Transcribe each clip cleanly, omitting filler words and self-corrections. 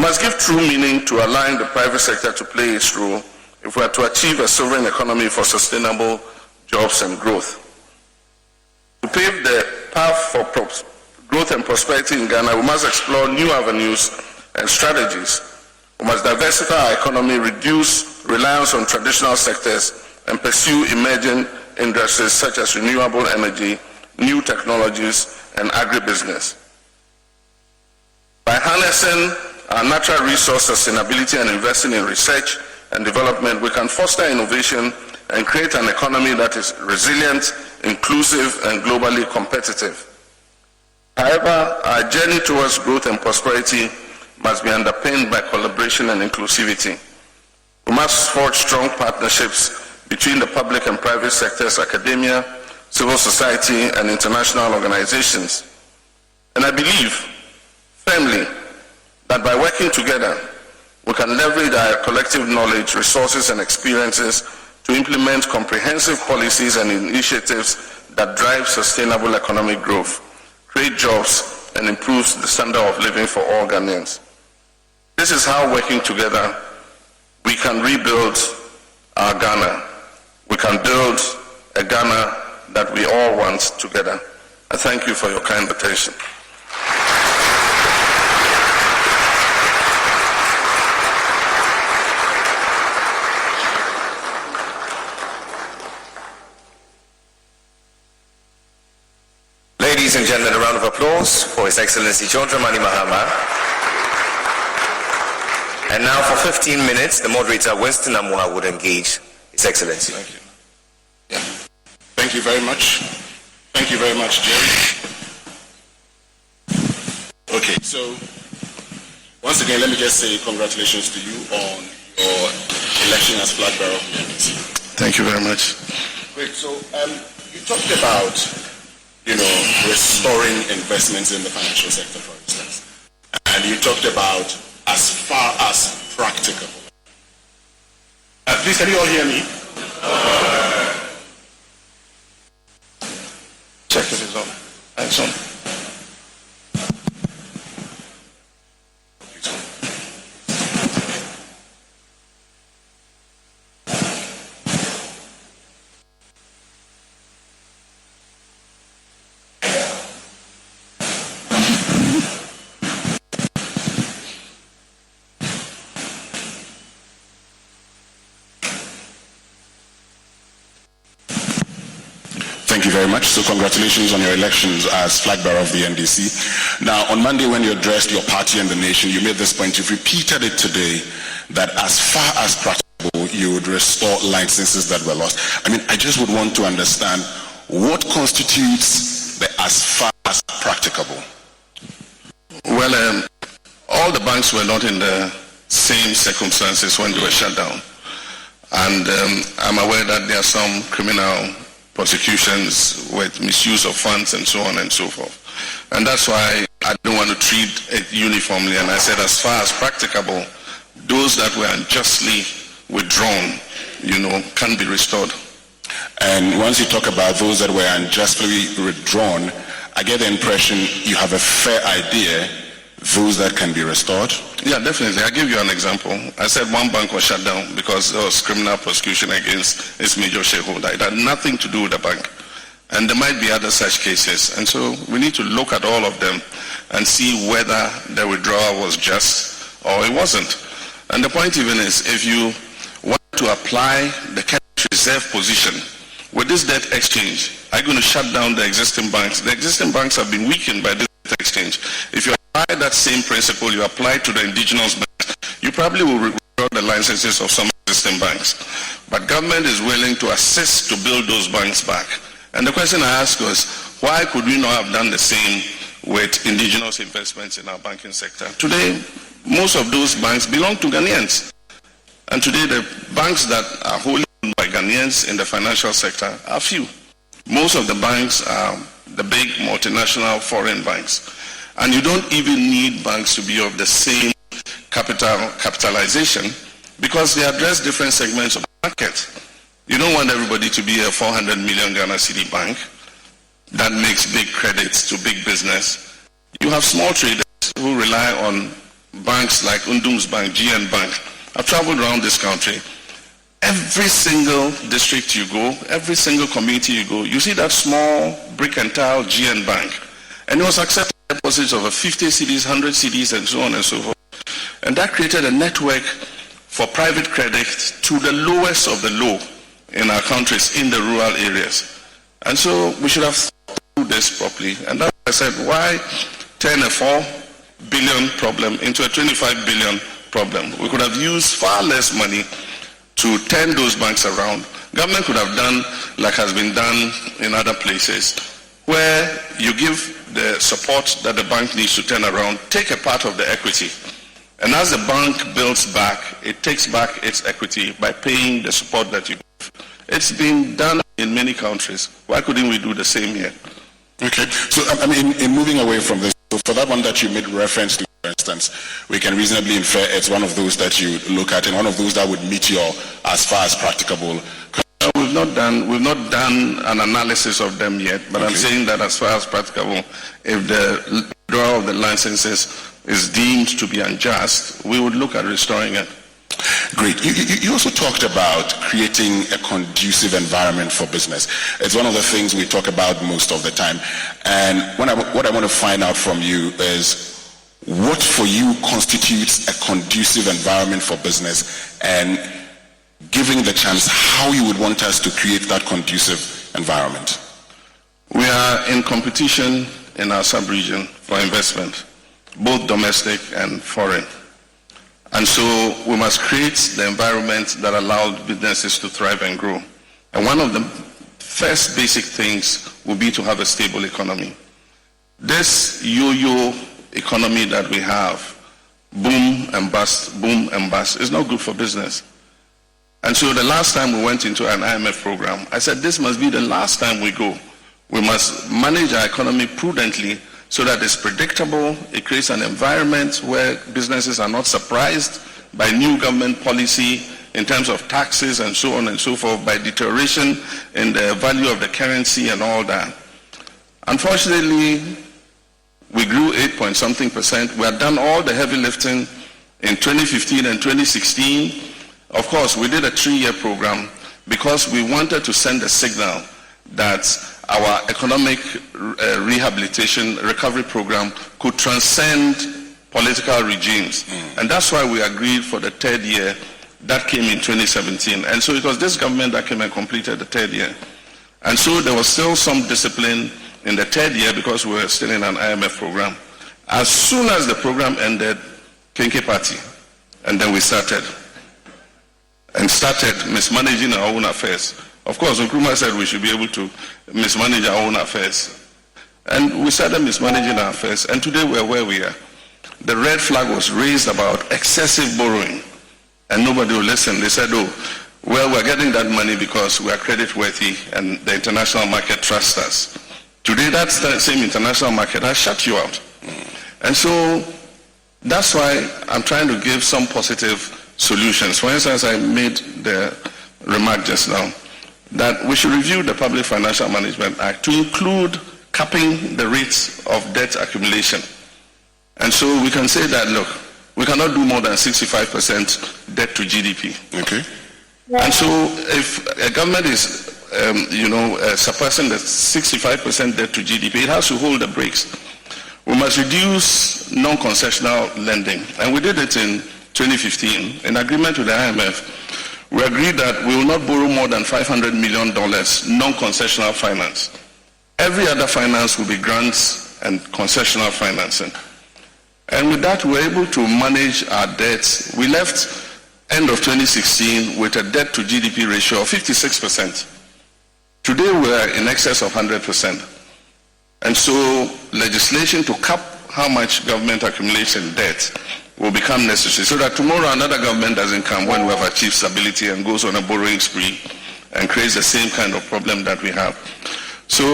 We must give true meaning to allowing the private sector to play its role if we are to achieve a sovereign economy for sustainable jobs and growth. To pave the path for growth and prosperity in Ghana, we must explore new avenues and strategies. We must diversify our economy, reduce reliance on traditional sectors, and pursue emerging industries such as renewable energy, new technologies, and agribusiness. By harnessing our natural resource sustainability and investing in research and development, we can foster innovation and create an economy that is resilient, inclusive, and globally competitive. However, our journey towards growth and prosperity must be underpinned by collaboration and inclusivity. We must forge strong partnerships between the public and private sectors, academia, civil society, and international organizations. And I believe firmly that by working together, we can leverage our collective knowledge, resources, and experiences to implement comprehensive policies and initiatives that drive sustainable economic growth, create jobs, and improve the standard of living for all Ghanaians. This is how, working together, we can rebuild our Ghana. We can build a Ghana that we all want together. I thank you for your kind attention. Ladies and gentlemen, a round of applause for His Excellency John Dramani Mahama. And now for 15 minutes, the moderator Winston Amoah would engage His Excellency. Thank you. Yeah. Thank you very much. Thank you very much, Jerry. Okay, so once again, let me just say congratulations to you on your election as flag bearer of the NDC. Thank you very much. Great. So you talked about, restoring investments in the financial sector, for instance, and you talked about as far as practicable. Please, can you all hear me? Check if it's on. It's on. Thank you very much. So congratulations on your elections as flag bearer of the NDC. Now, on Monday when you addressed your party and the nation, you made this point, you've repeated it today, that as far as practicable, you would restore licenses that were lost. I just would want to understand what constitutes the as far as practicable. Well, all the banks were not in the same circumstances when they were shut down. And I'm aware that there are some criminal prosecutions with misuse of funds and so on and so forth. And that's why I don't want to treat it uniformly. And I said as far as practicable, those that were unjustly withdrawn, can be restored. And once you talk about those that were unjustly withdrawn, I get the impression you have a fair idea those that can be restored? Yeah, definitely. I'll give you an example. I said one bank was shut down because there was criminal prosecution against its major shareholder. It had nothing to do with the bank. And there might be other such cases. And so we need to look at all of them and see whether the withdrawal was just or it wasn't. And the point even is, if you want to apply the cash reserve position with this debt exchange, are you going to shut down the existing banks? The existing banks have been weakened by this debt exchange. If you apply that same principle, you apply to the indigenous banks, you probably will withdraw the licenses of some existing banks. But government is willing to assist to build those banks back. And the question I ask was, why could we not have done the same with indigenous investments in our banking sector? Today, most of those banks belong to Ghanaians. And today, the banks that are wholly owned by Ghanaians in the financial sector are few. Most of the banks are the big multinational foreign banks. And you don't even need banks to be of the same capitalization because they address different segments of the market. You don't want everybody to be a 400 million Ghana city bank that makes big credits to big business. You have small traders who rely on banks like Undum's Bank, GN Bank. I've traveled around this country. Every single district you go, every single community you go, you see that small brick and tile GN Bank. And it was accepting deposits of 50 CDs, 100 CDs, and so on and so forth. And that created a network for private credit to the lowest of the low in our countries, in the rural areas. And so we should have thought through this properly. And that's why I said, why turn a 4 billion problem into a 25 billion problem? We could have used far less money to turn those banks around. Government could have done like has been done in other places, where you give the support that the bank needs to turn around, take a part of the equity. And as the bank builds back, it takes back its equity by paying the support that you give. It's been done in many countries. Why couldn't we do the same here? Okay, so I mean, in moving away from this, so for that one that you made reference to, for instance, we can reasonably infer it's one of those that you look at and one of those that would meet your as far as practicable. We've not done an analysis of them yet, but okay. I'm saying that as far as practicable, if the withdrawal of the licenses is deemed to be unjust, we would look at restoring it. Great. You also talked about creating a conducive environment for business. It's one of the things we talk about most of the time. And what I want to find out from you is what for you constitutes a conducive environment for business, and giving the chance how you would want us to create that conducive environment. We are in competition in our sub-region for investment, both domestic and foreign. And so we must create the environment that allows businesses to thrive and grow. And one of the first basic things will be to have a stable economy. This yo-yo economy that we have, boom and bust, is not good for business. And so the last time we went into an IMF program, I said this must be the last time we go. We must manage our economy prudently so that it's predictable. It creates an environment where businesses are not surprised by new government policy in terms of taxes and so on and so forth, by deterioration in the value of the currency and all that. Unfortunately, we grew 8-point-something%. We had done all the heavy lifting in 2015 and 2016. Of course, we did a 3-year program because we wanted to send a signal that our economic rehabilitation recovery program could transcend political regimes. And that's why we agreed for the 3rd year. That came in 2017. And so it was this government that came and completed the 3rd year. And so there was still some discipline in the 3rd year because we were still in an IMF program. As soon as the program ended, Kenke Party, and then we started mismanaging our own affairs. Of course, Nkrumah said we should be able to mismanage our own affairs. And we started mismanaging our affairs, and today we're where we are. The red flag was raised about excessive borrowing, and nobody will listen. They said, oh, well, we're getting that money because we are credit worthy and the international market trusts us. Today, that same international market has shut you out. And so that's why I'm trying to give some positive solutions. For instance, I made the remark just now that we should review the Public Financial Management Act to include capping the rates of debt accumulation. And so we can say that, look, we cannot do more than 65% debt to GDP. Okay. And so if a government is, suppressing the 65% debt to GDP, it has to hold the brakes. We must reduce non-concessional lending. And we did it in 2015. In agreement with the IMF, we agreed that we will not borrow more than $500 million non-concessional finance. Every other finance will be grants and concessional financing. And with that, we were able to manage our debts. We left end of 2016 with a debt to GDP ratio of 56%. Today, we are in excess of 100%. And so legislation to cap how much government accumulation debt will become necessary so that tomorrow another government doesn't come when we have achieved stability and goes on a borrowing spree and creates the same kind of problem that we have. So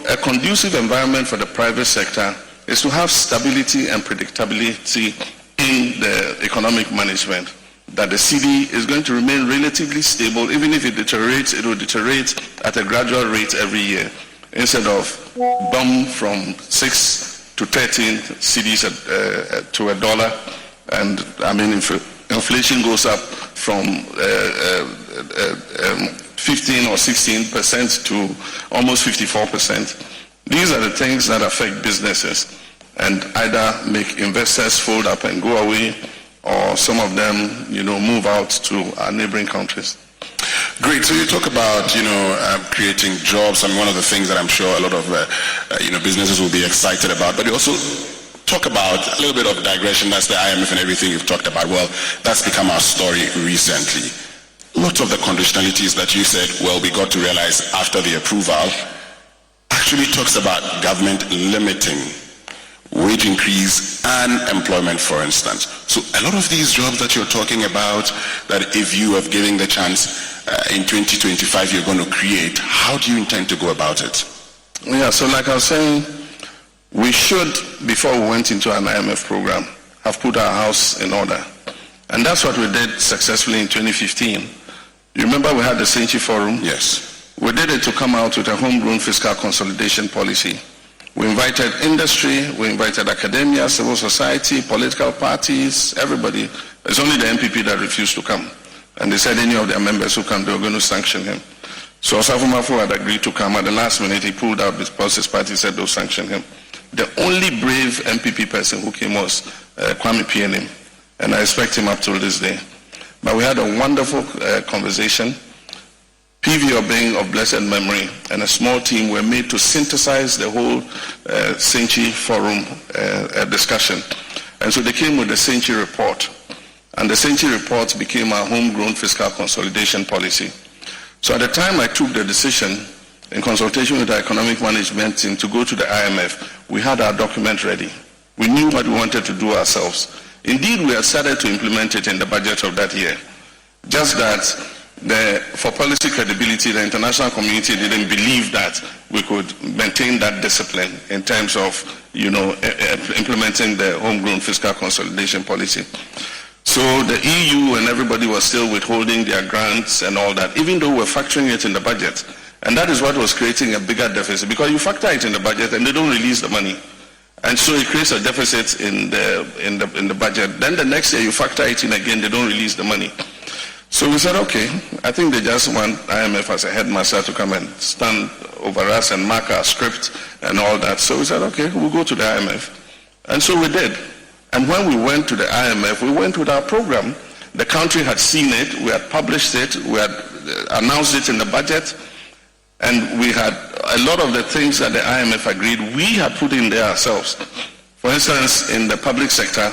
a conducive environment for the private sector is to have stability and predictability in the economic management, that the CD is going to remain relatively stable. Even if it deteriorates, it will deteriorate at a gradual rate every year, instead of bump from 6 to 13 CDs to $1 and I mean, if inflation goes up from 15 or 16% to almost 54%, these are the things that affect businesses and either make investors fold up and go away, or some of them, move out to our neighboring countries. Great. So you talk about, creating jobs, and one of the things that I'm sure a lot of, businesses will be excited about, but you also talk about a little bit of digression. That's the IMF and everything you've talked about. Well, that's become our story recently. Lots of the conditionalities that you said, well, we got to realize after the approval, actually talks about government limiting wage increase and employment, for instance. So a lot of these jobs that you're talking about, that if you have given the chance in 2025 you're going to create, how do you intend to go about it? Yeah, so like I was saying, we should, before we went into an IMF program, have put our house in order. And that's what we did successfully in 2015. You remember we had the Senchi Forum? Yes. We did it to come out with a homegrown fiscal consolidation policy. We invited industry, we invited academia, civil society, political parties, everybody. It's only the MPP that refused to come. And they said any of their members who come, they were going to sanction him. So Osafo Mafu had agreed to come. At the last minute, he pulled out because his party said they'll sanction him. The only brave MPP person who came was Kwame Pianim, and I respect him up till this day. But we had a wonderful conversation. PV Obeng of blessed memory and a small team were made to synthesize the whole Senchi Forum discussion. And so they came with the Senchi report. And the Senchi report became our homegrown fiscal consolidation policy. So at the time I took the decision, in consultation with the economic management team, to go to the IMF, we had our document ready. We knew what we wanted to do ourselves. Indeed, we had started to implement it in the budget of that year. Just that for policy credibility, the international community didn't believe that we could maintain that discipline in terms of, implementing the homegrown fiscal consolidation policy. So the EU and everybody was still withholding their grants and all that, even though we're factoring it in the budget. And that is what was creating a bigger deficit, because you factor it in the budget and they don't release the money. And so it creates a deficit in the budget. Then the next year you factor it in again, they don't release the money. So we said, okay, I think they just want IMF as a headmaster to come and stand over us and mark our script and all that. So we said, okay, we'll go to the IMF. And so we did. And when we went to the IMF, we went with our program. The country had seen it, we had published it, we had announced it in the budget, and we had a lot of the things that the IMF agreed, we had put in there ourselves. For instance, in the public sector,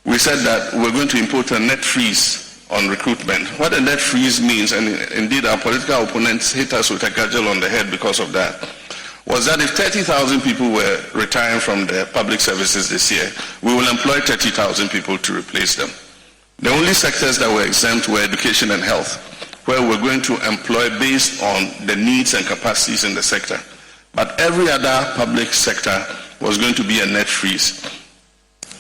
we said that we're going to import a net freeze on recruitment. What a net freeze means, and indeed our political opponents hit us with a cudgel on the head because of that, was that if 30,000 people were retiring from the public services this year, we will employ 30,000 people to replace them. The only sectors that were exempt were education and health, where we're going to employ based on the needs and capacities in the sector. But every other public sector was going to be a net freeze.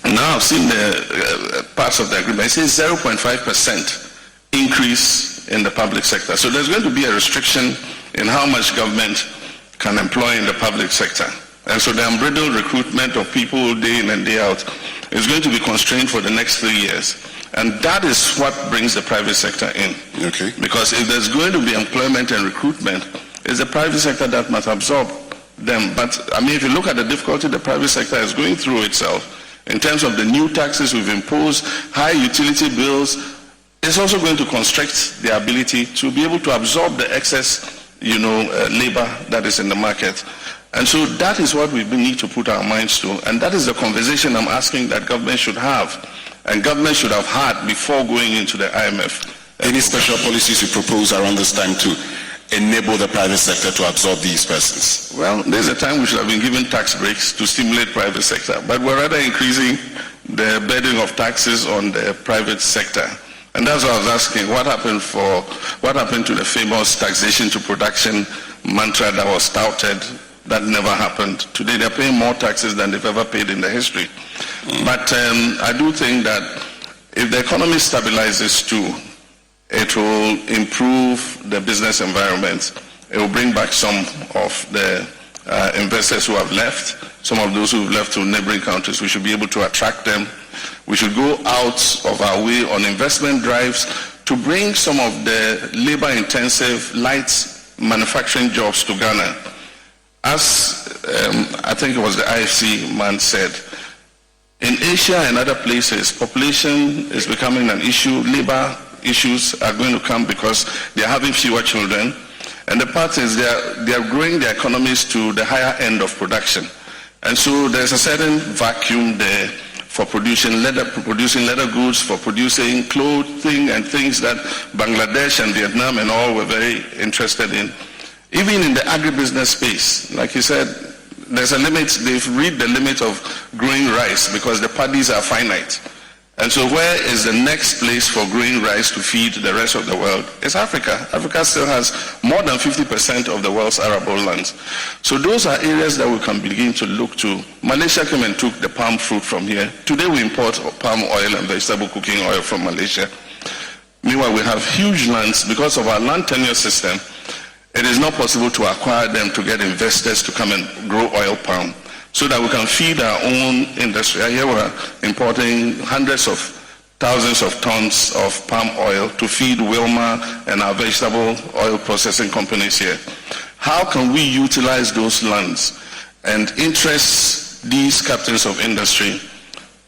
Now I've seen the parts of the agreement. It says 0.5% increase in the public sector. So there's going to be a restriction in how much government can employ in the public sector. And so the unbridled recruitment of people day in and day out is going to be constrained for the next 3 years. And that is what brings the private sector in. Okay. Because if there's going to be employment and recruitment, it's the private sector that must absorb them. But I mean, if you look at the difficulty the private sector is going through itself, in terms of the new taxes we've imposed, high utility bills, it's also going to constrict their ability to be able to absorb the excess, labor that is in the market. And so that is what we need to put our minds to. And that is the conversation I'm asking that government should have. And government should have had before going into the IMF. Any special policies you propose around this time to enable the private sector to absorb these persons? Well, there's a time we should have been given tax breaks to stimulate private sector, but we're rather increasing the burden of taxes on the private sector. And that's what I was asking, what happened to the famous taxation to production mantra that was touted? That never happened. Today they're paying more taxes than they've ever paid in the history. But I do think that if the economy stabilizes too, it will improve the business environment. It will bring back some of the investors who have left, some of those who have left to neighboring countries. We should be able to attract them. We should go out of our way on investment drives to bring some of the labor-intensive light manufacturing jobs to Ghana. As I think it was the IFC man said, in Asia and other places, population is becoming an issue. Labor issues are going to come because they are having fewer children. And the part is they are growing their economies to the higher end of production. And so there's a certain vacuum there for producing leather goods, for producing clothing and things that Bangladesh and Vietnam and all were very interested in. Even in the agribusiness space, like you said, there's a limit. They've reached the limit of growing rice because the paddies are finite. And so where is the next place for growing rice to feed the rest of the world? It's Africa. Africa still has more than 50% of the world's arable lands. So those are areas that we can begin to look to. Malaysia came and took the palm fruit from here. Today we import palm oil and vegetable cooking oil from Malaysia. Meanwhile, we have huge lands. Because of our land tenure system, it is not possible to acquire them to get investors to come and grow oil palm, so that we can feed our own industry. Here we're importing hundreds of thousands of tons of palm oil to feed Wilmar and our vegetable oil processing companies here. How can we utilize those lands and interest these captains of industry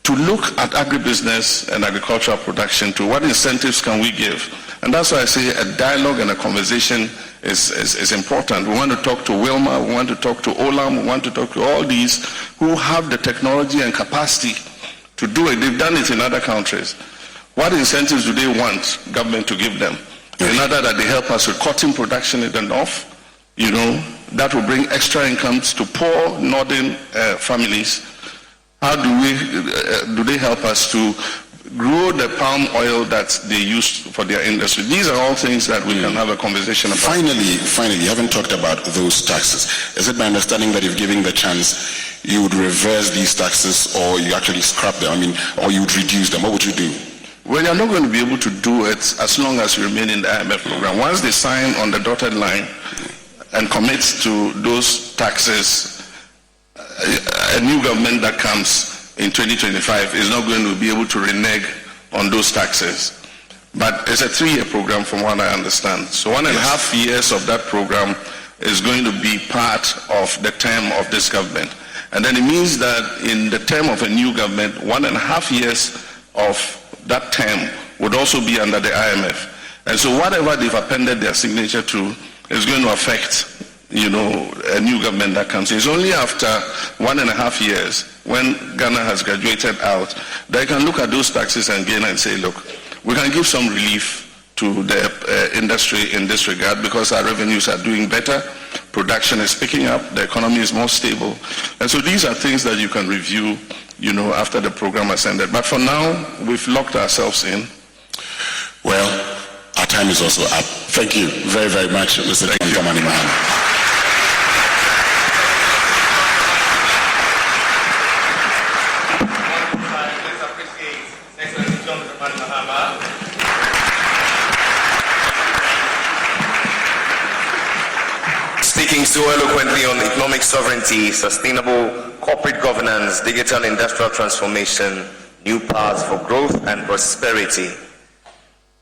to look at agribusiness and agricultural production, to what incentives can we give? And that's why I say a dialogue and a conversation is important. We want to talk to Wilmar, we want to talk to Olam, we want to talk to all these who have the technology and capacity to do it. They've done it in other countries. What incentives do they want government to give them? In order that they help us with cotton production in the north, that will bring extra incomes to poor northern families. How do they help us to grow the palm oil that they use for their industry? These are all things that we can have a conversation about. Finally, you haven't talked about those taxes. Is it my understanding that if given the chance, you would reverse these taxes, or you actually scrap them? Or you would reduce them? What would you do? Well, you're not going to be able to do it as long as you remain in the IMF program. Once they sign on the dotted line and commit to those taxes, a new government that comes in 2025 is not going to be able to renege on those taxes. But it's a 3-year program from what I understand. So 1.5 years of that program is going to be part of the term of this government. And then it means that in the term of a new government, 1.5 years of that term would also be under the IMF. And so whatever they've appended their signature to is going to affect, a new government that comes. It's only after 1.5 years, when Ghana has graduated out, that you can look at those taxes and gain and say, look, we can give some relief to the industry in this regard because our revenues are doing better, production is picking up, the economy is more stable. And so these are things that you can review, after the program has ended. But for now, we've locked ourselves in. Well, our time is also up. Thank you very, very much, Mr. Dramani Mahama. Speaking so eloquently on economic sovereignty, sustainable corporate governance, digital industrial transformation, new paths for growth and prosperity.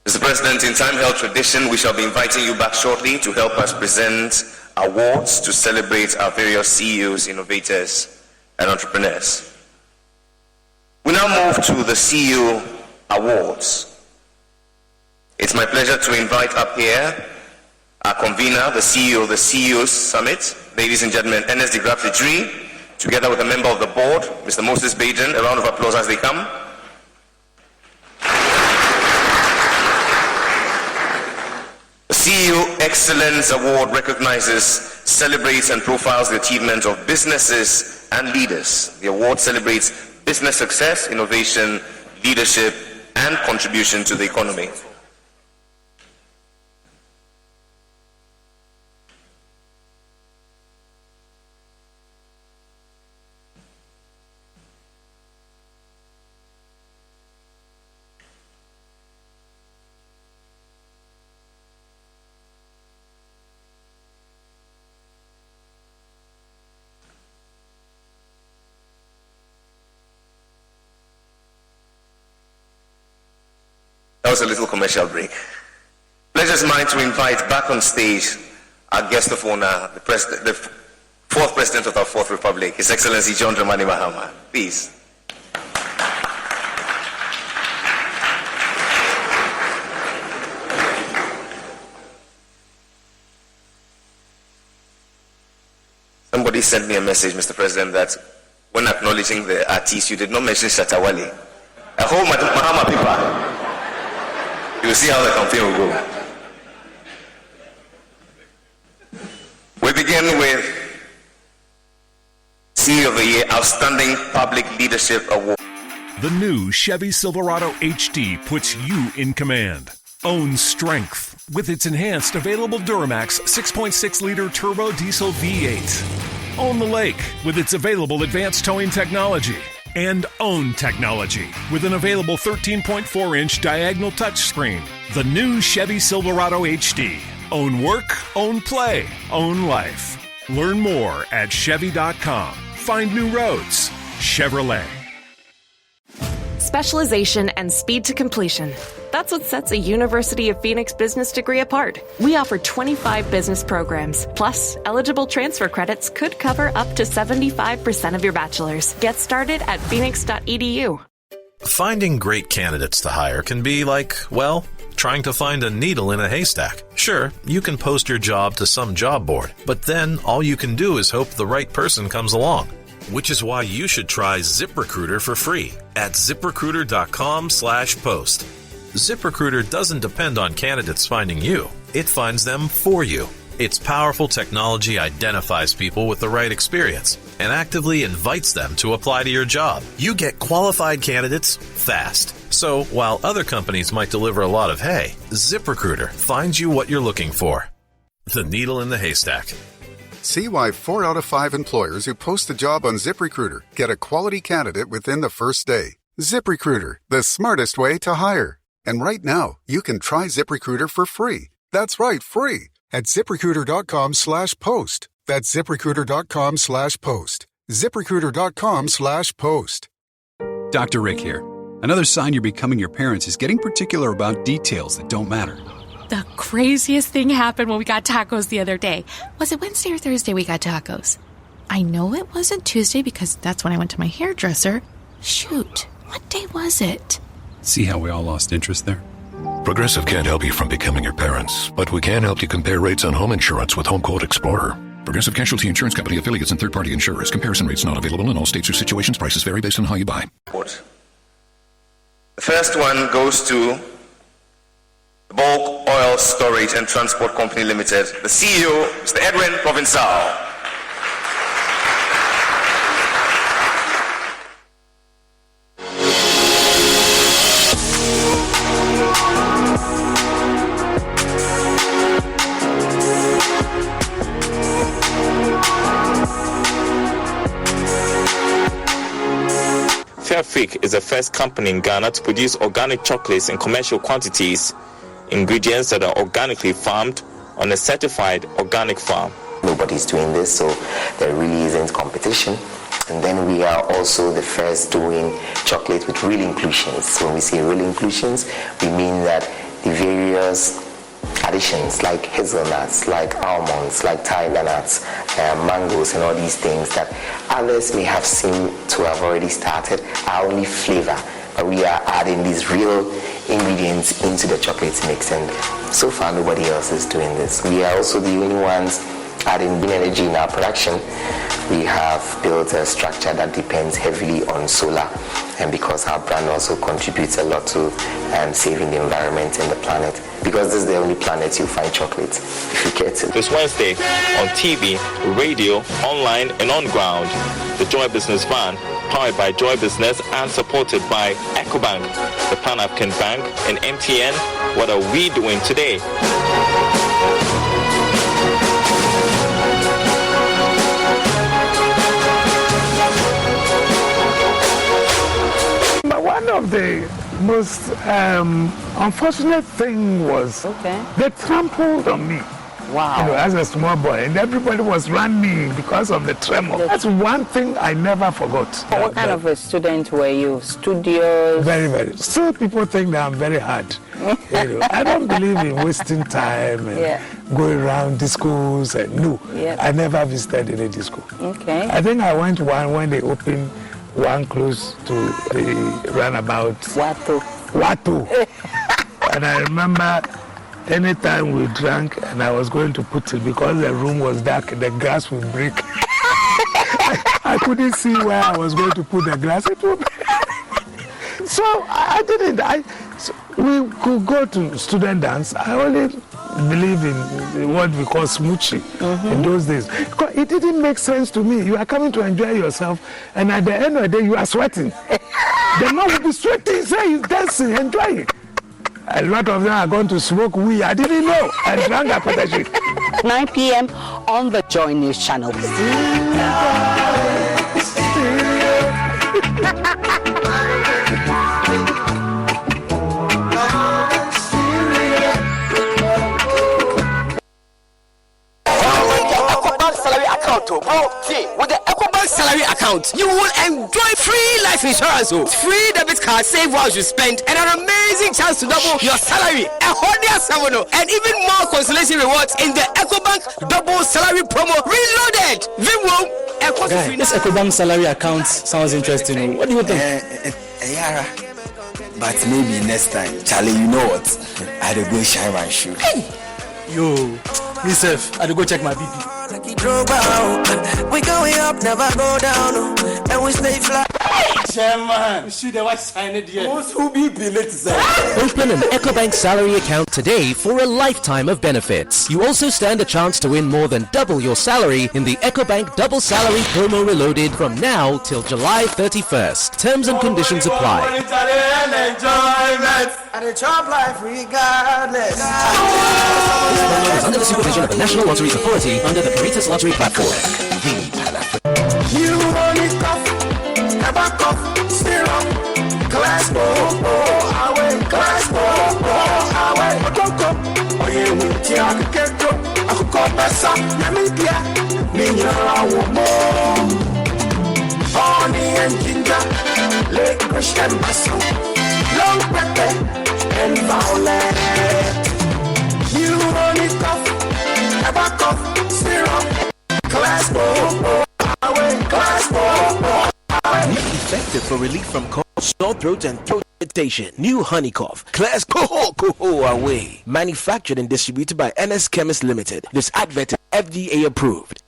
Mr. President, in time-held tradition, we shall be inviting you back shortly to help us present awards to celebrate our various CEOs, innovators, and entrepreneurs. We now move to the CEO Awards. It's my pleasure to invite up here our convener, the CEO of the CEOs Summit, ladies and gentlemen, Ernest de Graaf Idri, together with a member of the board, Mr. Moses Bajan. A round of applause as they come. The CEO Excellence Award recognizes, celebrates, and profiles the achievements of businesses and leaders. The award celebrates business success, innovation, leadership, and contribution to the economy. That was a little commercial break. Pleasure's mine to invite back on stage our guest of honor, the fourth president of our Fourth Republic, His Excellency John Dramani Mahama. Please. Somebody sent me a message, Mr. President, that when acknowledging the artist, you did not mention Shatawale. I hold Mahama paper. You will see how the campaign will go. We begin with CEO of the Year, Outstanding Public Leadership Award. The new Chevy Silverado HD puts you in command. Own strength with its enhanced available Duramax 6.6-liter turbo diesel V8. Own the lake with its available advanced towing technology. And own technology with an available 13.4-inch diagonal touchscreen. The new Chevy Silverado HD. Own work, own play, own life. Learn more at Chevy.com. Find new roads. Chevrolet. Specialization and speed to completion. That's what sets a University of Phoenix business degree apart. We offer 25 business programs. Plus, eligible transfer credits could cover up to 75% of your bachelor's. Get started at phoenix.edu. Finding great candidates to hire can be like, well, trying to find a needle in a haystack. Sure, you can post your job to some job board, but then all you can do is hope the right person comes along. Which is why you should try ZipRecruiter for free at ZipRecruiter.com/post. ZipRecruiter doesn't depend on candidates finding you. It finds them for you. Its powerful technology identifies people with the right experience and actively invites them to apply to your job. You get qualified candidates fast. So while other companies might deliver a lot of hay, ZipRecruiter finds you what you're looking for. The needle in the haystack. See why 4 out of 5 employers who post a job on ZipRecruiter get a quality candidate within the first day. ZipRecruiter, the smartest way to hire. And right now, you can try ZipRecruiter for free. That's right, free. At ZipRecruiter.com/post. That's ZipRecruiter.com/post. ZipRecruiter.com/post. Dr. Rick here. Another sign you're becoming your parents is getting particular about details that don't matter. The craziest thing happened when we got tacos the other day. Was it Wednesday or Thursday we got tacos? I know it wasn't Tuesday because that's when I went to my hairdresser. Shoot, what day was it? See how we all lost interest there? Progressive can't help you from becoming your parents, but we can help you compare rates on home insurance with Home Quote Explorer. Progressive Casualty Insurance Company affiliates and third-party insurers. Comparison rates not available in all states or situations. Prices vary based on how you buy. The first one goes to the Bulk Oil Storage and Transport Company Limited, the CEO, Mr. Edwin Provençal. Fairfic is the first company in Ghana to produce organic chocolates in commercial quantities. Ingredients that are organically farmed on a certified organic farm. Nobody's doing this, so there really isn't competition. And then we are also the first doing chocolate with real inclusions. When we say real inclusions, we mean that the various additions like hazelnuts, like almonds, like tiger nuts, mangoes and all these things that others may have seen to have already started are only flavor. But we are adding these real ingredients into the chocolate mix, and so far nobody else is doing this. We are also the only ones adding green energy in our production. We have built a structure that depends heavily on solar, and because our brand also contributes a lot to saving the environment and the planet, because this is the only planet you find chocolate if you get it. This Wednesday on TV, radio, online and on ground, the Joy Business Van, powered by Joy Business and supported by EcoBank, the Pan-African Bank, and MTN. What are we doing today? One of the most unfortunate thing was they trampled on me. Wow. You know, as a small boy, and everybody was running because of the tremor. That's one thing I never forgot. What kind of a student were you? Studious? Very, very. Still, people think that I'm very hard. I don't believe in wasting time and going around discos. No, I never visited any disco. Okay. I think I went one when they opened one close to the roundabout. Watu. And I remember anytime we drank and I was going to put it, because the room was dark, the glass would break. I couldn't see where I was going to put the glass. It would so I didn't. We could go to student dance. I only believe in what we call smoochie in those days. Because it didn't make sense to me. You are coming to enjoy yourself, and at the end of the day, you are sweating. The man will be sweating, say he's dancing, enjoying. A lot of them are going to smoke weed. I didn't know. I drank appetizer. 9 p.m. on the Joy News channel. With the EcoBank salary account, you will enjoy free life insurance, free debit card, save while you spend, and an amazing chance to double your salary, and even more consolation rewards in the EcoBank double salary promo reloaded. Guy, this EcoBank salary account sounds interesting. What do you think? Yara, but maybe next time, Charlie, you know what? I had to go shine my shoe. Yo, myself, I had to go check my BP. We going up, never go down, and we stay fly. Chairman, you see the white sign it here. Who be late say? Open an EcoBank salary account today for a lifetime of benefits. You also stand a chance to win more than double your salary in the EcoBank Double Salary Promo Reloaded from now till July 31st. Terms and conditions apply. And a job life regardless. This promo is under the supervision of the National Lotteries Authority under the Caritas Lottery Platform. You only cough, never cough, still up. Class away, class away. Don't oh yeah, we can't get up. I could call Bessa, Namibia, Minya, Honey and Ginger, Lake Christian Basso, Long Pepper, and Violet. You only cough, never cough, still up. Class away, class away. Effective for relief from cold, sore throat, and throat irritation. New Honey Cough. Class Coho away. Manufactured and distributed by NS Chemist Limited. This advert is FDA approved.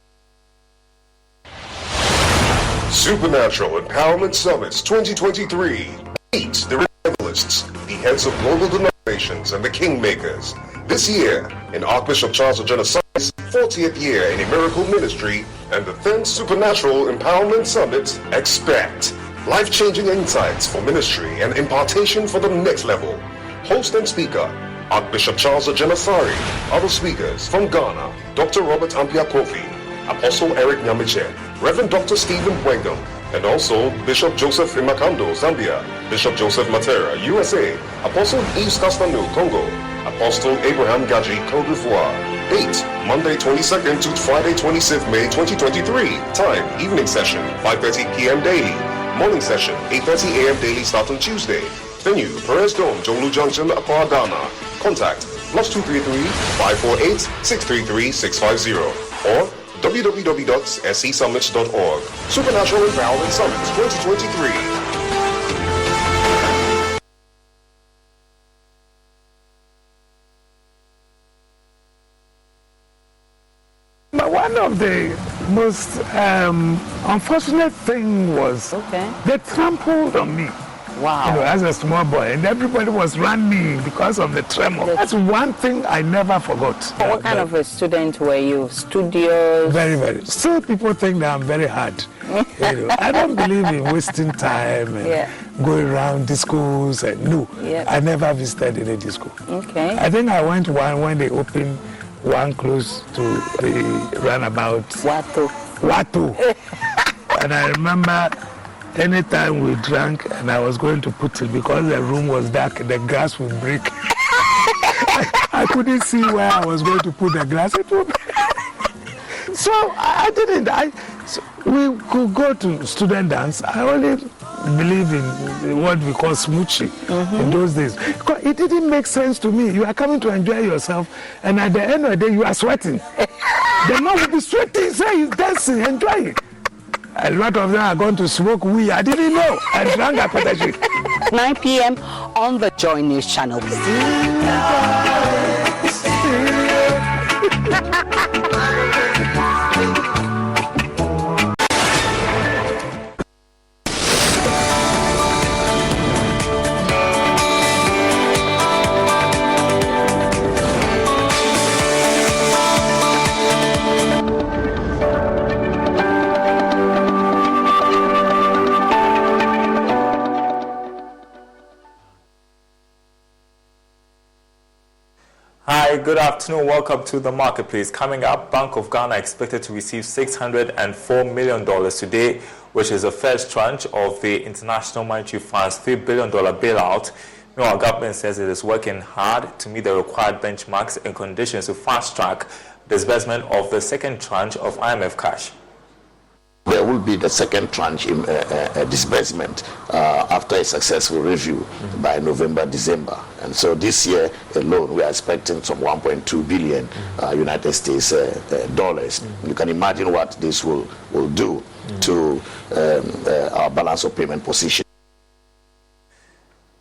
Supernatural Empowerment Summits 2023. Meet the revivalists, the heads of global denominations, and the kingmakers. This year, in Archbishop Charles Ojenasa's 40th year in a miracle ministry and the 10th Supernatural Empowerment Summit, expect life-changing insights for ministry and impartation for the next level. Host and speaker, Archbishop Charles Ojenasari. Other speakers from Ghana, Dr. Robert Ampia Kofi, Apostle Eric Nyamiche, Reverend Dr. Stephen Wengam, and also Bishop Joseph Imakando, Zambia, Bishop Joseph Matera, USA, Apostle Yves Castano, Congo, Apostle Abraham Gaji, Cote d'Ivoire. Date, Monday 22nd to Friday 26th May 2023. Time, evening session, 5:30 p.m. daily. Morning session, 8:30 a.m. daily start on Tuesday. Venue, Perez Dome, Jonglu Junction, Accra, Ghana. Contact, +233-548-633-650 or www.sesummits.org. Supernatural Empowerment Summit 2023. One of the most unfortunate thing was they trampled on me. Wow. You know, as a small boy, and everybody was running because of the tremor. That's one thing I never forgot. What kind of a student were you? Studious? Very, very. Still, people think that I'm very hard. You know, I don't believe in wasting time and going around discos. And no, I never visited any disco. Okay. I think I went one when they opened one close to the roundabout. Watu. And I remember anytime we drank and I was going to put it, because the room was dark, the glass would break. I couldn't see where I was going to put the glass. It would so I didn't. We could go to student dance. I only believe in what we call smooching in those days. Because it didn't make sense to me. You are coming to enjoy yourself, and at the end of the day, you are sweating. The man will be sweating, say he's dancing, enjoying. A lot of them are going to smoke weed. I didn't know. I drank a petashi. 9 p.m. on the Joy News channel. Hi, good afternoon. Welcome to the marketplace. Coming up, Bank of Ghana expected to receive $604 million today, which is the first tranche of the International Monetary Fund's $3 billion bailout. Meanwhile, government says it is working hard to meet the required benchmarks and conditions to fast-track disbursement of the second tranche of IMF cash. There will be the second tranche in disbursement after a successful review by November, December. And so this year alone, we are expecting some 1.2 billion United States dollars. You can imagine what this will do to our balance of payment position.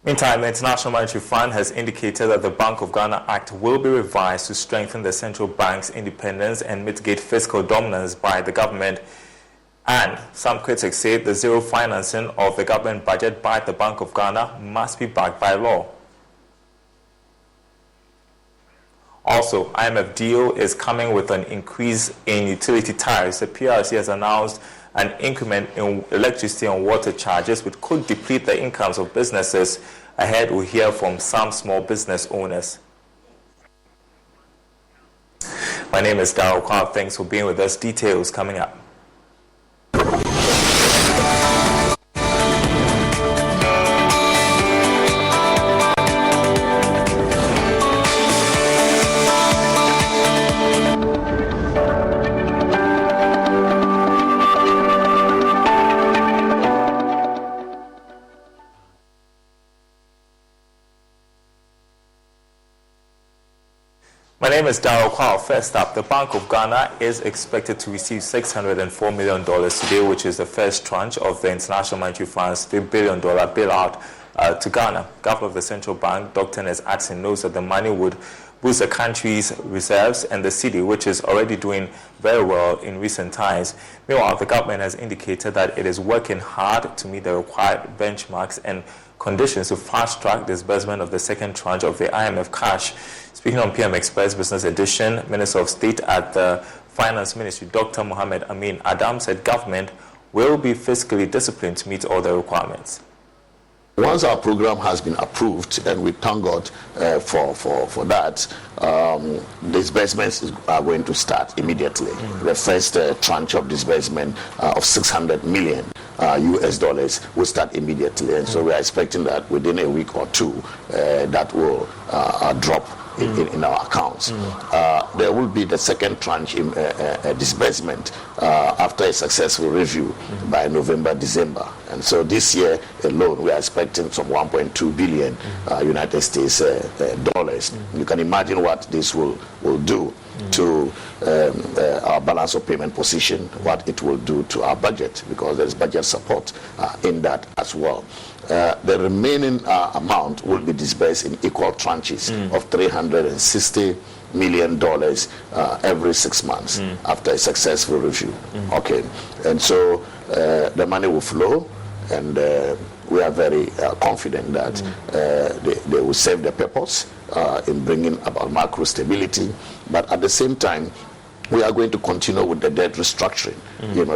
Meantime, the International Monetary Fund has indicated that the Bank of Ghana Act will be revised to strengthen the central bank's independence and mitigate fiscal dominance by the government. And some critics say the zero financing of the government budget by the Bank of Ghana must be backed by law. Also, IMF deal is coming with an increase in utility tariffs. The PRC has announced an increment in electricity and water charges, which could deplete the incomes of businesses. Ahead, we'll hear from some small business owners. My name is Darryl Kwao. Thanks for being with us. Details coming up. My name is Darryl Kwao. First up, the Bank of Ghana is expected to receive $604 million today, which is the first tranche of the International Monetary Fund's $3 billion bailout to Ghana. Governor of the Central Bank, Dr. Ernest Addison, knows that the money would boost the country's reserves and the city, which is already doing very well in recent times. Meanwhile, the government has indicated that it is working hard to meet the required benchmarks and conditions to fast-track disbursement of the second tranche of the IMF cash. Speaking on PM Express Business Edition, Minister of State at the Finance Ministry, Dr. Mohamed Amin Adam, said government will be fiscally disciplined to meet all the requirements. Once our program has been approved, and we thank God for that, disbursements are going to start immediately. The first tranche of disbursement of $600 million US dollars will start immediately, and so we are expecting that within a week or two that will drop in our accounts. There will be the second tranche in disbursement after a successful review by November, December. And so this year alone, we are expecting some 1.2 billion United States dollars. You can imagine what this will do to our balance of payment position, what it will do to our budget, because there is budget support in that as well. The remaining amount will be disbursed in equal tranches of $360 million every 6 months after a successful review. Okay, and so the money will flow, and we are very confident that they will serve the purpose in bringing about macro stability, but at the same time, we are going to continue with the debt restructuring,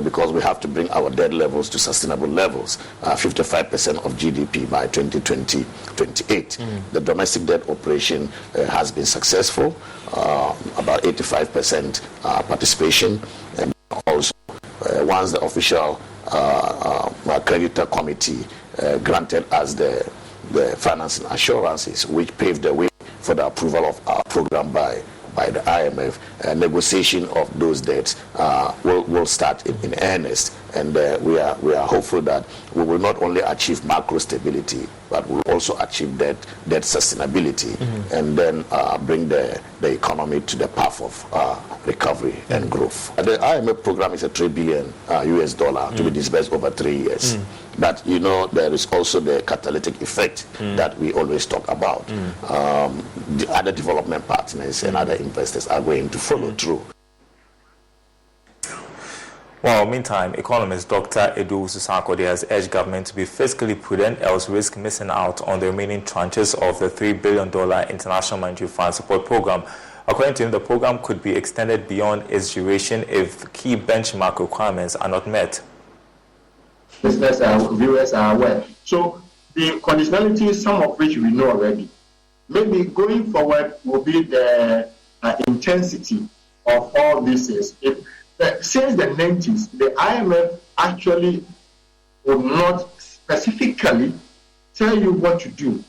because we have to bring our debt levels to sustainable levels, 55% of GDP by 2028. The domestic debt operation has been successful, about 85% participation, and also once the official creditor committee granted us the financing assurances, which paved the way for the approval of our program by the IMF, negotiation of those debts will start in earnest, And we are hopeful that we will not only achieve macro stability, but we'll also achieve debt sustainability, and then bring the economy to the path of recovery and growth. The IMF program is a $3 billion to be disbursed over 3 years. But there is also the catalytic effect that we always talk about. The other development partners and other investors are going to follow through. Well, meantime, economist Dr. Edu Susakode has urged government to be fiscally prudent, else risk missing out on the remaining tranches of the $3 billion International Monetary Fund support program. According to him, the program could be extended beyond its duration if key benchmark requirements are not met. Listeners and viewers are aware. So the conditionalities, some of which we know already, maybe going forward will be the intensity of all this is. Since the 90s, the IMF actually would not specifically tell you what to do.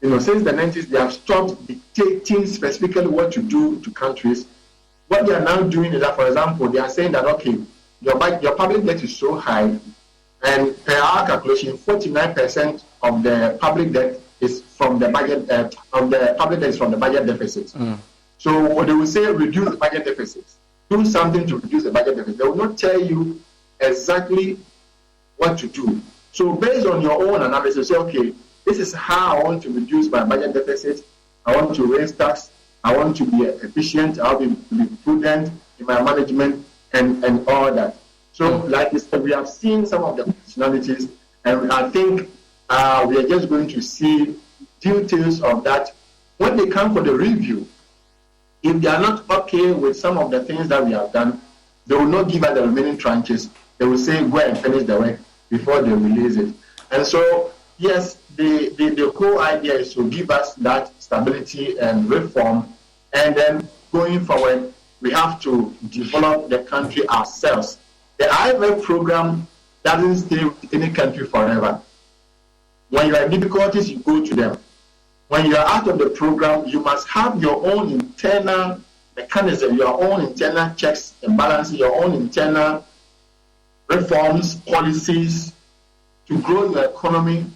Since the 90s, they have stopped dictating specifically what to do to countries. What they are now doing is that, for example, they are saying that, okay, your public debt is so high, and per our calculation, 49% of the public debt is from the budget. Of the public debt is from the budget deficit. So they will say reduce the budget deficit. Do something to reduce the budget deficit. They will not tell you exactly what to do. So based on your own analysis, say, okay, this is how I want to reduce my budget deficit. I want to raise tax. I want to be efficient. I want to be prudent in my management and all that. So like I said, we have seen some of the functionalities, and I think we are just going to see details of that when they come for the review. If they are not okay with some of the things that we have done, they will not give us the remaining tranches. They will say, go and finish the work before they release it. And so, yes, the whole idea is to give us that stability and reform. And then going forward, we have to develop the country ourselves. The IMF program doesn't stay with any country forever. When you are in difficulties, you go to them. When you are out of the program, you must have your own internal mechanism, your own internal checks and balances, your own internal reforms, policies to grow your economy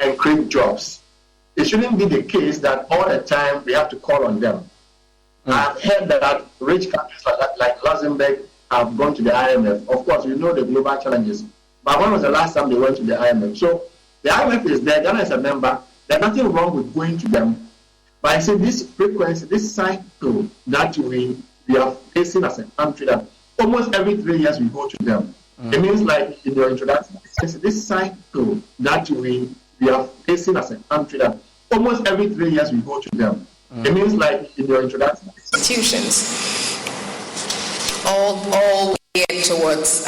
and create jobs. It shouldn't be the case that all the time we have to call on them. I've heard that rich countries like Luxembourg have gone to the IMF. Of course, you know the global challenges. But when was the last time they went to the IMF? So the IMF is there, Ghana is a member. There's nothing wrong with going to them. But I say this frequency, this cycle that we are facing as a country, that almost every 3 years we go to them. It means, like in your introduction, this cycle that we are facing as a country, that almost every 3 years we go to them. It means, like in your introduction, institutions all geared towards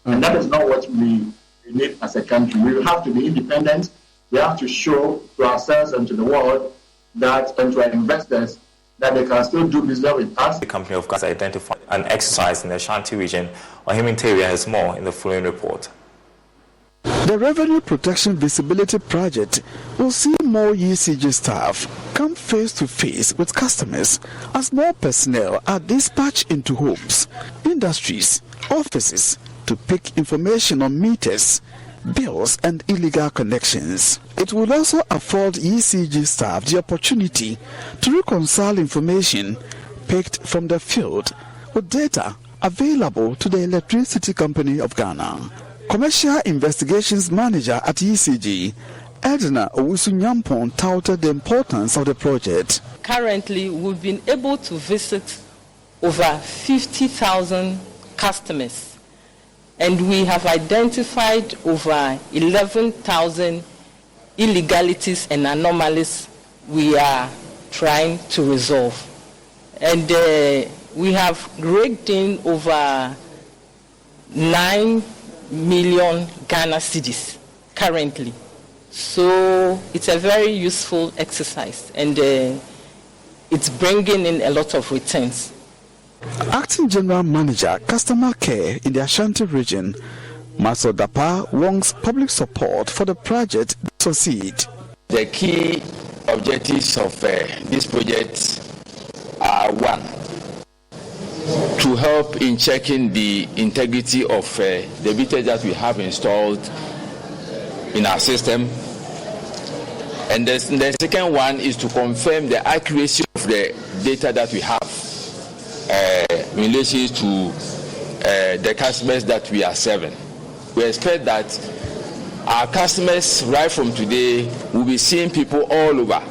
and that is not what we need as a country. We have to be independent. We have to show to ourselves and to the world that, and to our investors, that they can still do business with us. The company of gas identified an exercise in the Ashanti region. Ohim Tavia has more in the following report. The Revenue Protection Visibility Project will see more ECG staff come face to face with customers as more personnel are dispatched into homes, industries, offices to pick information on meters, bills and illegal connections. It will also afford ECG staff the opportunity to reconcile information picked from the field with data available to the Electricity Company of Ghana. Commercial Investigations Manager at ECG, Edna Owusu-Nyampong, touted the importance of the project. Currently, we've been able to visit over 50,000 customers, and we have identified over 11,000 illegalities and anomalies we are trying to resolve. And we have raked in over 9 million Ghana cedis currently. So it's a very useful exercise, and it's bringing in a lot of returns. Acting General Manager, Customer Care in the Ashanti region, Maso Dapa, wants public support for the project to succeed. The key objectives of this project are: one, to help in checking the integrity of the meters that we have installed in our system. And the second one is to confirm the accuracy of the data that we have in relation to the customers that we are serving. We expect that our customers right from today will be seeing people all over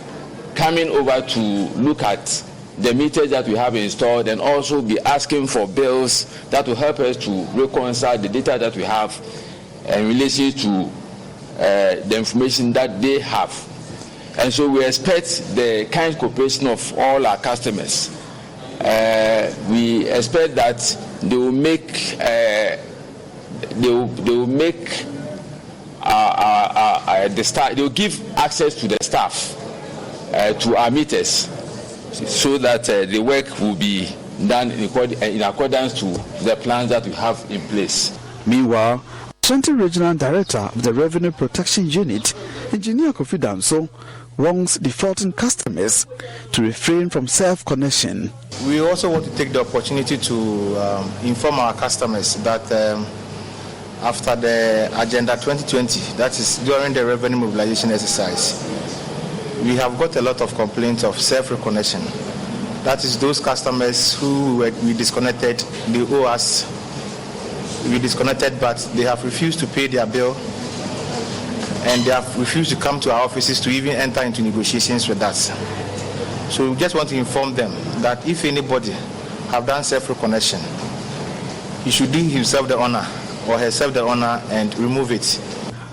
coming over to look at the meters that we have installed and also be asking for bills that will help us to reconcile the data that we have in relation to the information that they have. And so we expect the kind cooperation of all our customers. We expect that they will make the staff. They will give access to the staff to our meters, so that the work will be done in accordance to the plans that we have in place. Meanwhile, Ashanti Regional Director of the Revenue Protection Unit, Engineer Kofi Damso, warns defaulting customers to refrain from self-connection. We also want to take the opportunity to inform our customers that after the Agenda 2020, that is during the revenue mobilization exercise, we have got a lot of complaints of self-reconnection. That is those customers who we disconnected, they owe us, we disconnected, but they have refused to pay their bill and they have refused to come to our offices to even enter into negotiations with us. So we just want to inform them that if anybody have done self-reconnection, he should do himself the honor or herself the honor and remove it.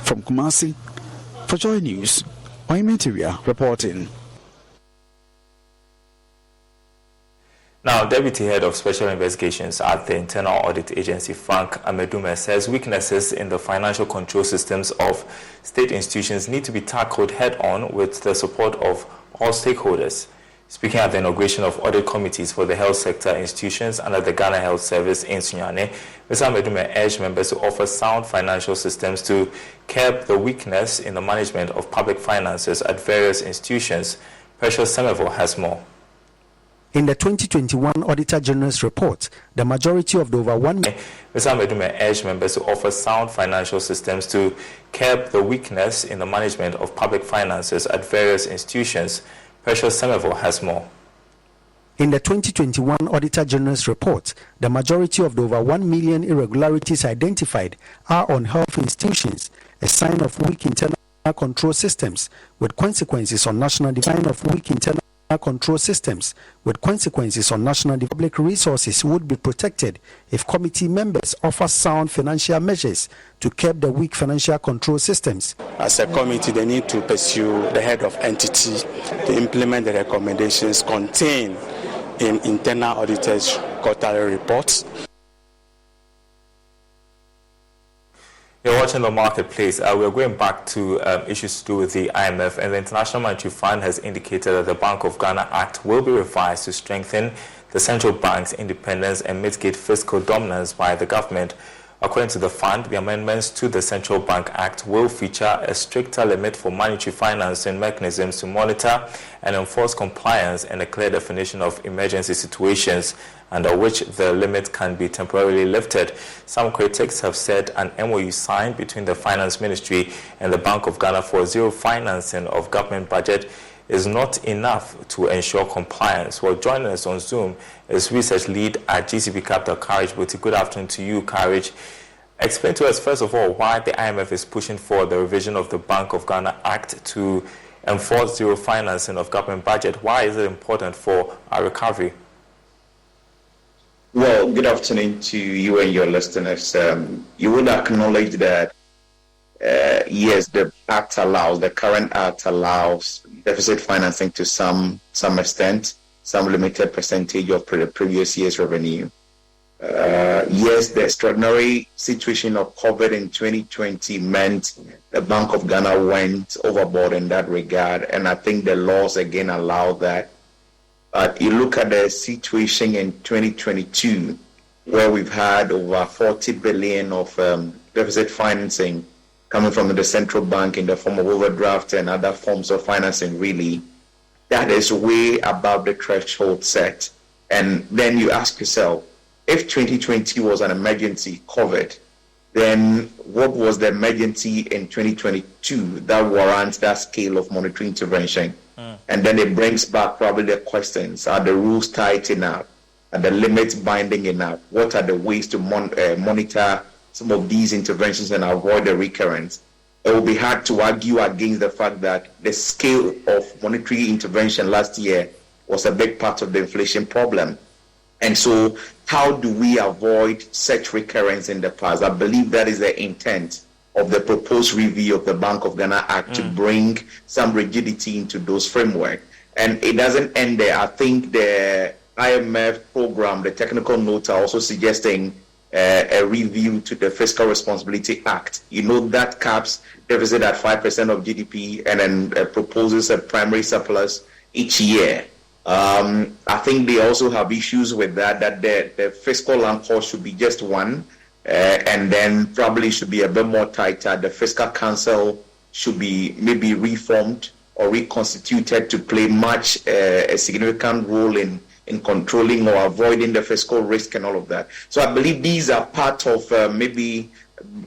From Kumasi, for Joy News, Oimenteria reporting. Now, Deputy Head of Special Investigations at the Internal Audit Agency, Frank Amedume, says weaknesses in the financial control systems of state institutions need to be tackled head-on with the support of all stakeholders. Speaking at the inauguration of audit committees for the health sector institutions under the Ghana Health Service in Sunyane, Mr. Amedume urged members to offer sound financial systems to curb the weakness in the management of public finances at various institutions. Precious Semevo has more. In the 2021 Auditor General's report, the majority of the over 1 million... Mr. Amedume urged members to offer sound financial systems to curb the weakness in the management of public finances at various institutions. Precious Semevo has more. In the 2021 Auditor General's report, the majority of the over 1 million irregularities identified are on health institutions, a sign of weak internal control systems with consequences on national public resources would be protected if committee members offer sound financial measures to curb the weak financial control systems. As a committee, they need to pursue the head of entity to implement the recommendations contained in internal auditors' quarterly reports. You're watching The Marketplace. We're going back to issues to do with the IMF, and the International Monetary Fund has indicated that the Bank of Ghana Act will be revised to strengthen the central bank's independence and mitigate fiscal dominance by the government. According to the fund, the amendments to the Central Bank Act will feature a stricter limit for monetary financing mechanisms to monitor and enforce compliance and a clear definition of emergency situations under which the limit can be temporarily lifted. Some critics have said an MOU signed between the Finance Ministry and the Bank of Ghana for zero financing of government budget is not enough to ensure compliance. Well, joining us on Zoom is research lead at GCB Capital, Courage Boutique. Good afternoon to you, Courage. Explain to us, first of all, why the IMF is pushing for the revision of the Bank of Ghana Act to enforce zero financing of government budget. Why is it important for our recovery? Well, good afternoon to you and your listeners. You would acknowledge that yes, the current act allows deficit financing to some extent, some limited percentage of the previous year's revenue. Yes, the extraordinary situation of COVID in 2020 meant the Bank of Ghana went overboard in that regard, and I think the laws again allow that. But you look at the situation in 2022, where we've had over 40 billion of deficit financing coming from the central bank in the form of overdraft and other forms of financing, really, that is way above the threshold set. And then you ask yourself, if 2020 was an emergency COVID, then what was the emergency in 2022 that warrants that scale of monetary intervention? And then it brings back probably the questions: are the rules tight enough? Are the limits binding enough? What are the ways to monitor some of these interventions and avoid the recurrence? It will be hard to argue against the fact that the scale of monetary intervention last year was a big part of the inflation problem. And so how do we avoid such recurrence in the past? I believe that is the intent of the proposed review of the Bank of Ghana Act, to bring some rigidity into those framework. And it doesn't end there. I think the IMF program, the technical notes are also suggesting a review to the Fiscal Responsibility Act. That caps deficit at 5% of GDP and then proposes a primary surplus each year. I think they also have issues with that the fiscal anchor should be just one, and then probably should be a bit more tighter. The Fiscal Council should be maybe reformed or reconstituted to play much a significant role in controlling or avoiding the fiscal risk and all of that. So I believe these are part of maybe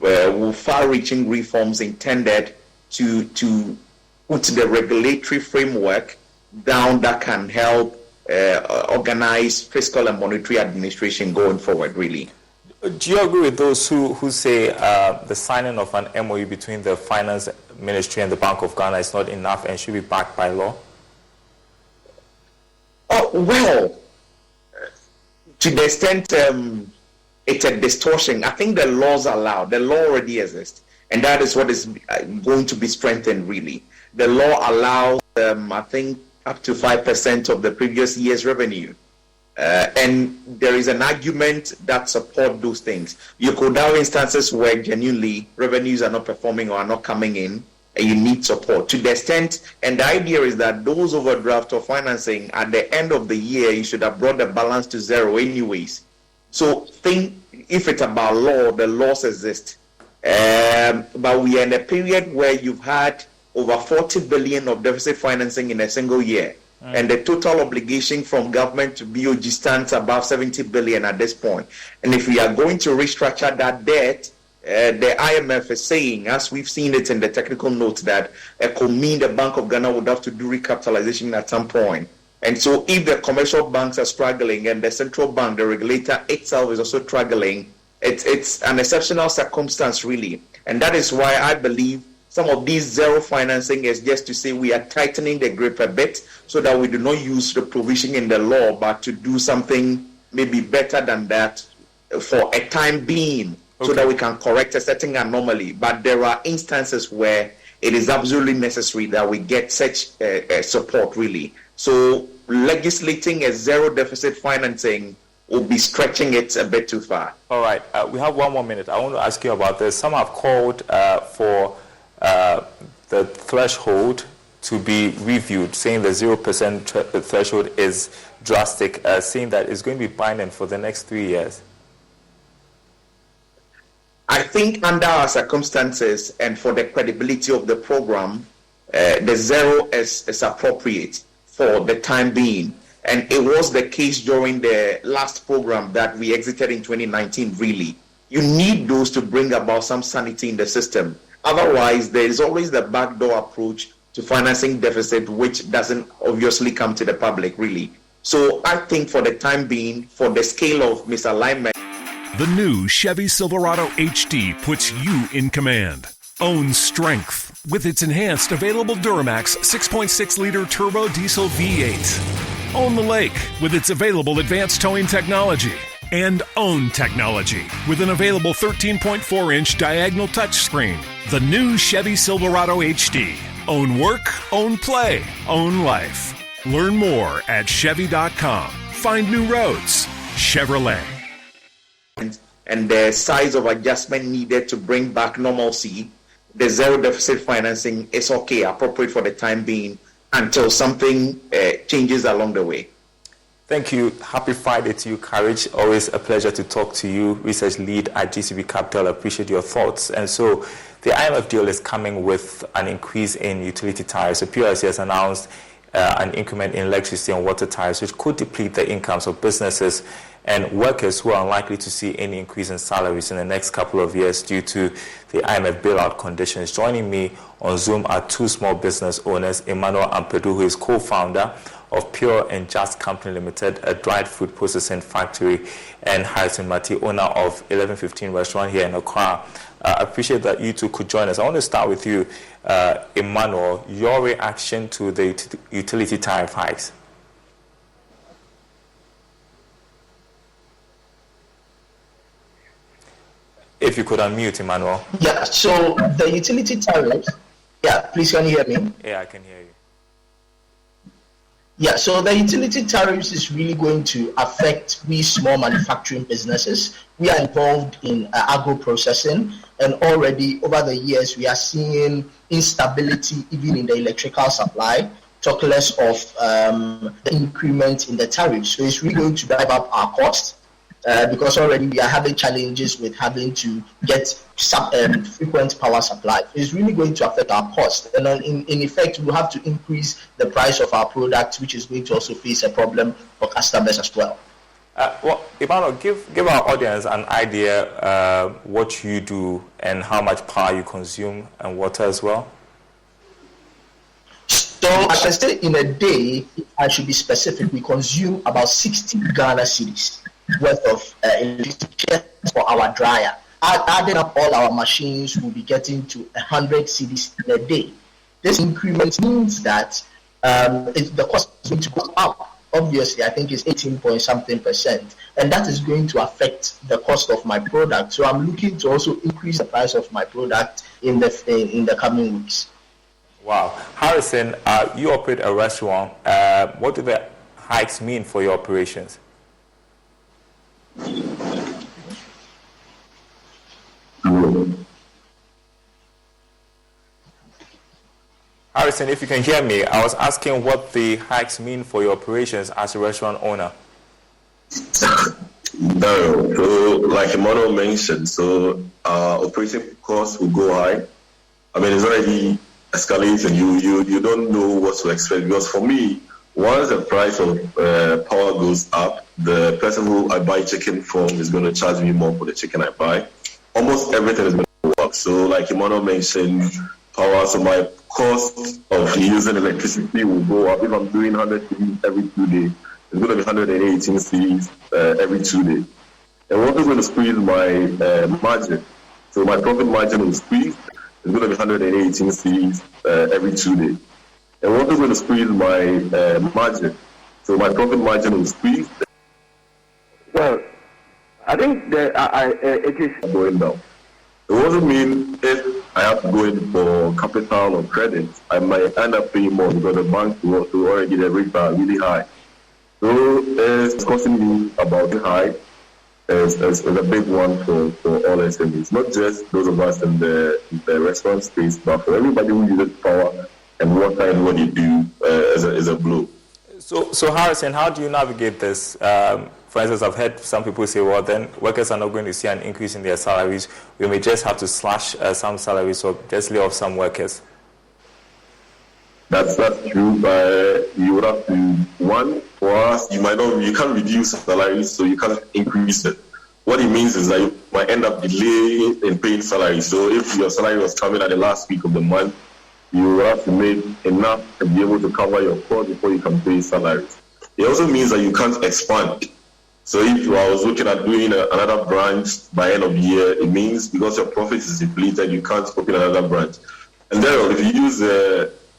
far-reaching reforms intended to put the regulatory framework down that can help organize fiscal and monetary administration going forward, really. Do you agree with those who say the signing of an MOU between the Finance Ministry and the Bank of Ghana is not enough and should be backed by law? Well, to the extent it's a distortion, I think the laws allow. The law already exists, and that is what is going to be strengthened, really. The law allows, I think, up to 5% of the previous year's revenue. And there is an argument that supports those things. You could have instances where genuinely revenues are not performing or are not coming in, and you need support. To the extent, and the idea is that those overdraft or financing at the end of the year, you should have brought the balance to zero anyways. So think, if it's about law, the laws exist. But we are in a period where you've had over 40 billion of deficit financing in a single year. And the total obligation from government to BOG stands above 70 billion at this point. And if we are going to restructure that debt, the IMF is saying, as we've seen it in the technical notes, that it could mean the Bank of Ghana would have to do recapitalization at some point. And so if the commercial banks are struggling and the central bank, the regulator itself, is also struggling, it's an exceptional circumstance, really. And that is why I believe some of these zero financing is just to say we are tightening the grip a bit so that we do not use the provision in the law, but to do something maybe better than that for a time being, so that we can correct a certain anomaly. But there are instances where it is absolutely necessary that we get such support, really. So legislating a zero deficit financing will be stretching it a bit too far. All right. We have 1 more minute. I want to ask you about this. Some have called for the threshold to be reviewed, saying the 0% threshold is drastic, saying that it's going to be binding for the next 3 years. I think under our circumstances and for the credibility of the program, the zero is appropriate for the time being. And it was the case during the last program that we exited in 2019, really. You need those to bring about some sanity in the system. Otherwise, there is always the backdoor approach to financing deficit, which doesn't obviously come to the public, really. So I think for the time being, for the scale of misalignment. The new Chevy Silverado HD puts you in command. Own strength with its enhanced available Duramax 6.6-liter turbo diesel V8. Own the lake with its available advanced towing technology. And own technology with an available 13.4-inch diagonal touchscreen. The new Chevy Silverado HD. Own work, own play, own life. Learn more at Chevy.com. Find new roads. Chevrolet. And the size of adjustment needed to bring back normalcy, the zero deficit financing is okay, appropriate for the time being, until something changes along the way. Thank you. Happy Friday to you, Courage. Always a pleasure to talk to you, research lead at GCB Capital. I appreciate your thoughts. And so the IMF deal is coming with an increase in utility tariffs. The PRC has announced an increment in electricity and water tariffs, which could deplete the incomes of businesses and workers who are unlikely to see any increase in salaries in the next couple of years due to the IMF bailout conditions. Joining me on Zoom are two small business owners, Emmanuel Ampadu, who is co-founder of Pure and Just Company Limited, a dried food processing factory, and Harrison Mati, owner of 1115 restaurant here in Accra. I appreciate that you two could join us. I want to start with you, Emmanuel, your reaction to the utility tariff hikes. If you could unmute, Emmanuel. Yeah, so the utility tariffs, please can you hear me? Yeah, I can hear you. Yeah, so the utility tariffs is really going to affect we small manufacturing businesses. We are involved in agro processing, and already over the years we are seeing instability even in the electrical supply, talk less of the increment in the tariffs. So it's really going to drive up our costs. Because already we are having challenges with having to get frequent power supply. It's really going to affect our cost. And in effect, we'll have to increase the price of our product, which is going to also face a problem for customers as well. Well, Emmanuel, give our audience an idea what you do and how much power you consume and water as well. So, as I said, in a day, I should be specific, we consume about 60 Ghana cedis worth of electricity for our dryer. Adding up all our machines, we'll be getting to 100 cedis in a day. This increment means that the cost is going to go up. Obviously, I think it's 18% and that is going to affect the cost of my product. So I'm looking to also increase the price of my product in the coming weeks. Wow. Harrison, you operate a restaurant. What do the hikes mean for your operations? Harrison, if you can hear me, I was asking what the hikes mean for your operations as a restaurant owner. No, so like Emmanuel mentioned, so operating costs will go high. I mean, it's already escalating. You don't know what to expect, because for me, once the price of power goes up, the person who I buy chicken from is going to charge me more for the chicken I buy. Almost everything is going to go up. So like Emmanuel mentioned, power, so my cost of using electricity will go up. If I'm doing 100 cedis every 2 days, it's going to be 118 cedis every 2 days. And we're also going to squeeze my margin. So my profit margin will squeeze. It's going to be 118 cedis every 2 days. And we're also going to squeeze my margin. So my profit margin will squeeze. Well, I think that it is going down. It doesn't mean if I have to go in for capital or credit, I might end up paying more because the bank will already the rates are really high. So it's costing me about the high. It's a big one for all SMEs, not just those of us in the restaurant space, but for everybody who uses power and water and what you do is a blow. So Harrison, how do you navigate this? For instance, I've heard some people say, well, then workers are not going to see an increase in their salaries. We may just have to slash some salaries or just lay off some workers. That's true, but you would have to, one, for us, you can't reduce salaries, so you can't increase it. What it means is that you might end up delaying in paying salaries. So if your salary was coming at the last week of the month, you will have to make enough to be able to cover your costs before you can pay salaries. It also means that you can't expand. So if I was looking at doing another branch by end of the year, it means because your profit is depleted, you can't open another branch. And then if you use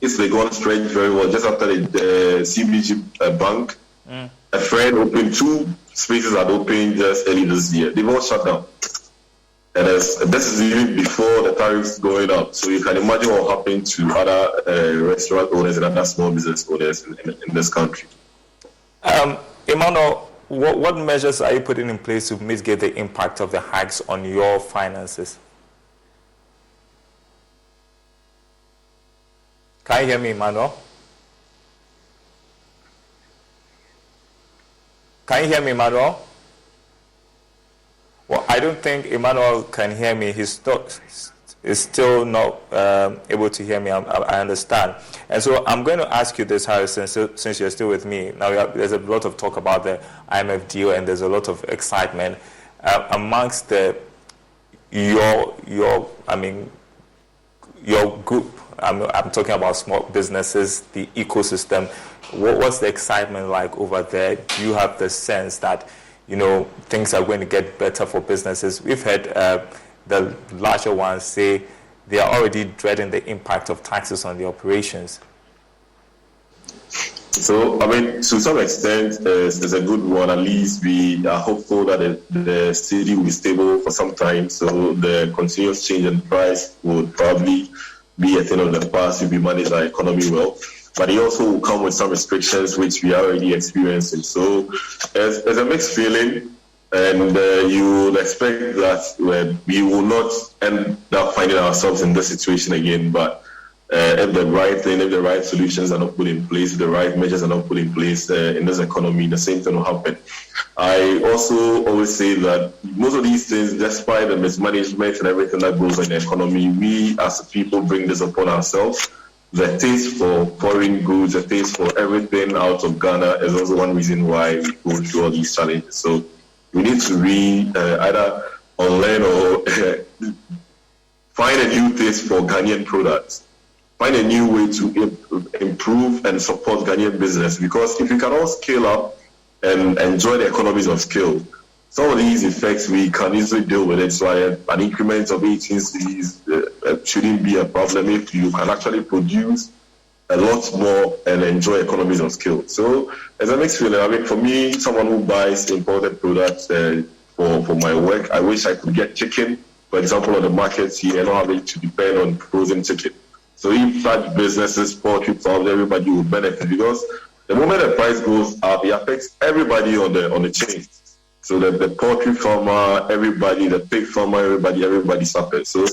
it's like gone straight very well. Just after the CBG bank, a friend opened 2 spaces that opened just early this year. They've all shut down. And this is even before the tariffs going up. So you can imagine what happened to other restaurant owners and other small business owners in this country. Emmanuel, what measures are you putting in place to mitigate the impact of the hikes on your finances? Can you hear me, Emmanuel? Can you hear me, Emmanuel? Well, I don't think Emmanuel can hear me. He's is still not able to hear me. I understand. And so I'm going to ask you this, Harrison, since you're still with me. Now, there's a lot of talk about the IMF deal, and there's a lot of excitement amongst your group. I'm talking about small businesses, the ecosystem. What's the excitement like over there? Do you have the sense that, things are going to get better for businesses? We've heard the larger ones say they are already dreading the impact of taxes on the operations. So, to some extent, it's a good one. At least we are hopeful that the city will be stable for some time. So the continuous change in price would probably be a thing of the past if we manage our economy well. But it also will come with some restrictions, which we are already experiencing. So there's a mixed feeling. And you would expect that we will not end up finding ourselves in this situation again. But if the right solutions are not put in place, if the right measures are not put in place in this economy, the same thing will happen. I also always say that most of these things, despite the mismanagement and everything that goes on in the economy, we as a people bring this upon ourselves. The taste for foreign goods, the taste for everything out of Ghana is also one reason why we go through all these challenges. So we need to either unlearn or find a new taste for Ghanaian products. Find a new way to improve and support Ghanaian business. Because if we can all scale up and enjoy the economies of scale, some of these effects we can easily deal with it. So an increment of 18 cities shouldn't be a problem if you can actually produce a lot more and enjoy economies of scale. So as a mixed feeling, for me, someone who buys imported products for my work, I wish I could get chicken, for example, on the markets here and not having to depend on frozen chicken. So if such businesses, poultry farms, everybody will benefit, because the moment the price goes up, it affects everybody on the chain. So the poultry farmer, everybody, the pig farmer, everybody suffers. So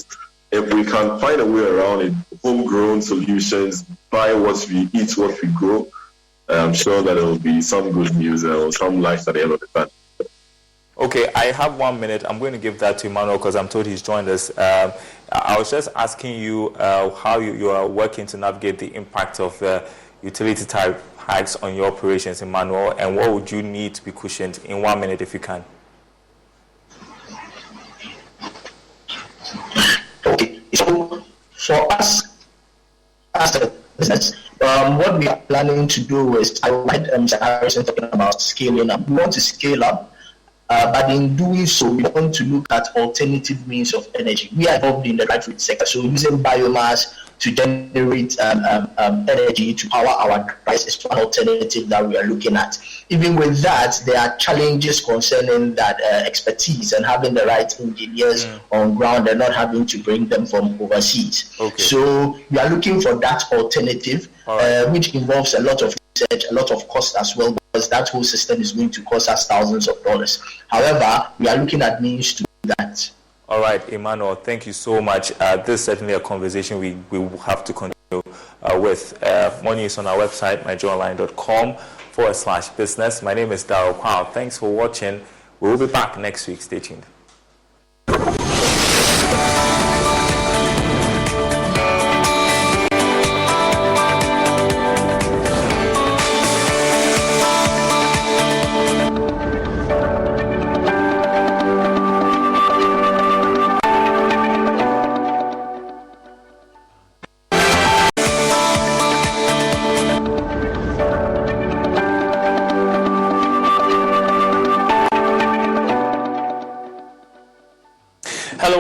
if we can find a way around it, homegrown solutions, buy what we eat, what we grow, I'm sure that there will be some good news or some light at the end of the tunnel. Okay, I have 1 minute. I'm going to give that to Emmanuel because I'm told he's joined us. I was just asking you how you are working to navigate the impact of utility tariff hikes on your operations, Emmanuel, and what would you need to be cushioned in 1 minute if you can? Okay, so for us as a business, what we are planning to do is, I read Mr. Harrison talking about scaling up. We want to scale up. But in doing so, we want to look at alternative means of energy. We are involved in the dry fruit sector, so using biomass to generate energy to power our rice is one alternative that we are looking at. Even with that, there are challenges concerning that expertise and having the right engineers on ground and not having to bring them from overseas. Okay. So we are looking for that alternative, which involves a lot of research, a lot of cost as well, because that whole system is going to cost us thousands of dollars. However, we are looking at means to do that. All right, Emmanuel, thank you so much. This is certainly a conversation we will have to continue with. More news on our website, nigeriaonline.com/business. My name is Darryl Kwao. Thanks for watching. We will be back next week. Stay tuned.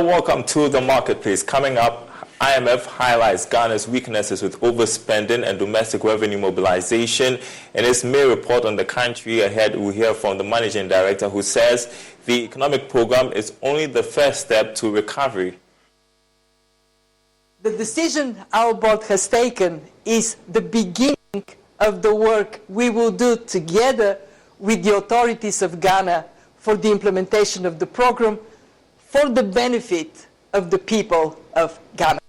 Welcome to the marketplace. Coming up, IMF highlights Ghana's weaknesses with overspending and domestic revenue mobilization. In its May report on the country ahead, we'll hear from the managing director, who says the economic program is only the first step to recovery. The decision our board has taken is the beginning of the work we will do together with the authorities of Ghana for the implementation of the program, for the benefit of the people of Ghana.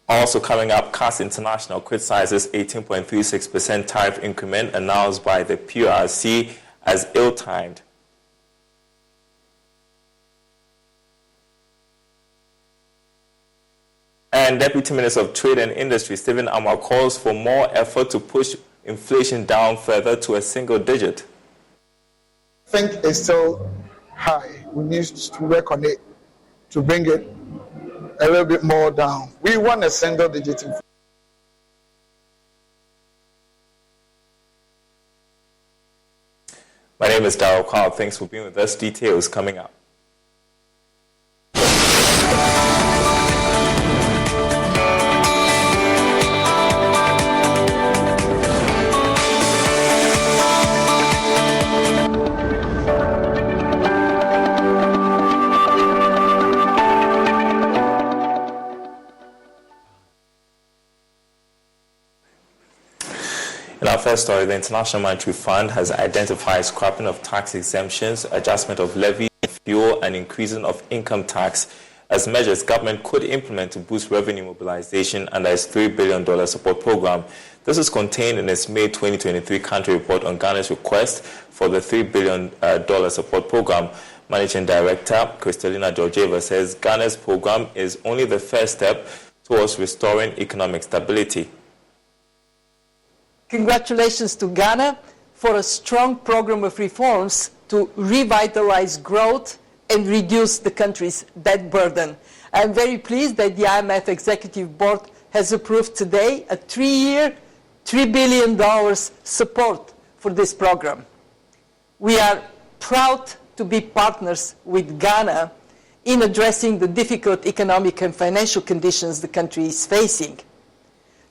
Also coming up, CAS International criticizes 18.36% tariff increment announced by the PRC as ill-timed. And Deputy Minister of Trade and Industry, Stephen Amwa, calls for more effort to push inflation down further to a single digit. I think it's still high. We need to work on it to bring it a little bit more down. We want a single digit inflation. My name is Darrell Carl. Thanks for being with us. Details coming up. In our first story, the International Monetary Fund has identified scrapping of tax exemptions, adjustment of levy, fuel, and increasing of income tax as measures government could implement to boost revenue mobilization under its $3 billion support program. This is contained in its May 2023 country report on Ghana's request for the $3 billion support program. Managing Director Kristalina Georgieva says Ghana's program is only the first step towards restoring economic stability. Congratulations to Ghana for a strong program of reforms to revitalize growth and reduce the country's debt burden. I'm very pleased that the IMF Executive Board has approved today a 3-year, $3 billion support for this program. We are proud to be partners with Ghana in addressing the difficult economic and financial conditions the country is facing.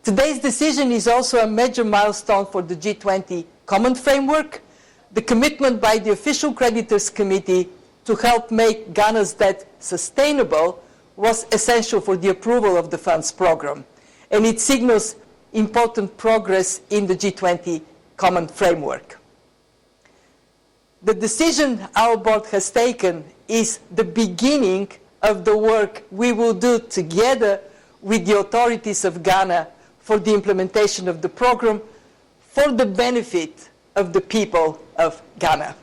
Today's decision is also a major milestone for the G20 Common Framework. The commitment by the Official Creditors Committee to help make Ghana's debt sustainable was essential for the approval of the fund's program, and it signals important progress in the G20 Common Framework. The decision our board has taken is the beginning of the work we will do together with the authorities of Ghana for the implementation of the program for the benefit of the people of Ghana.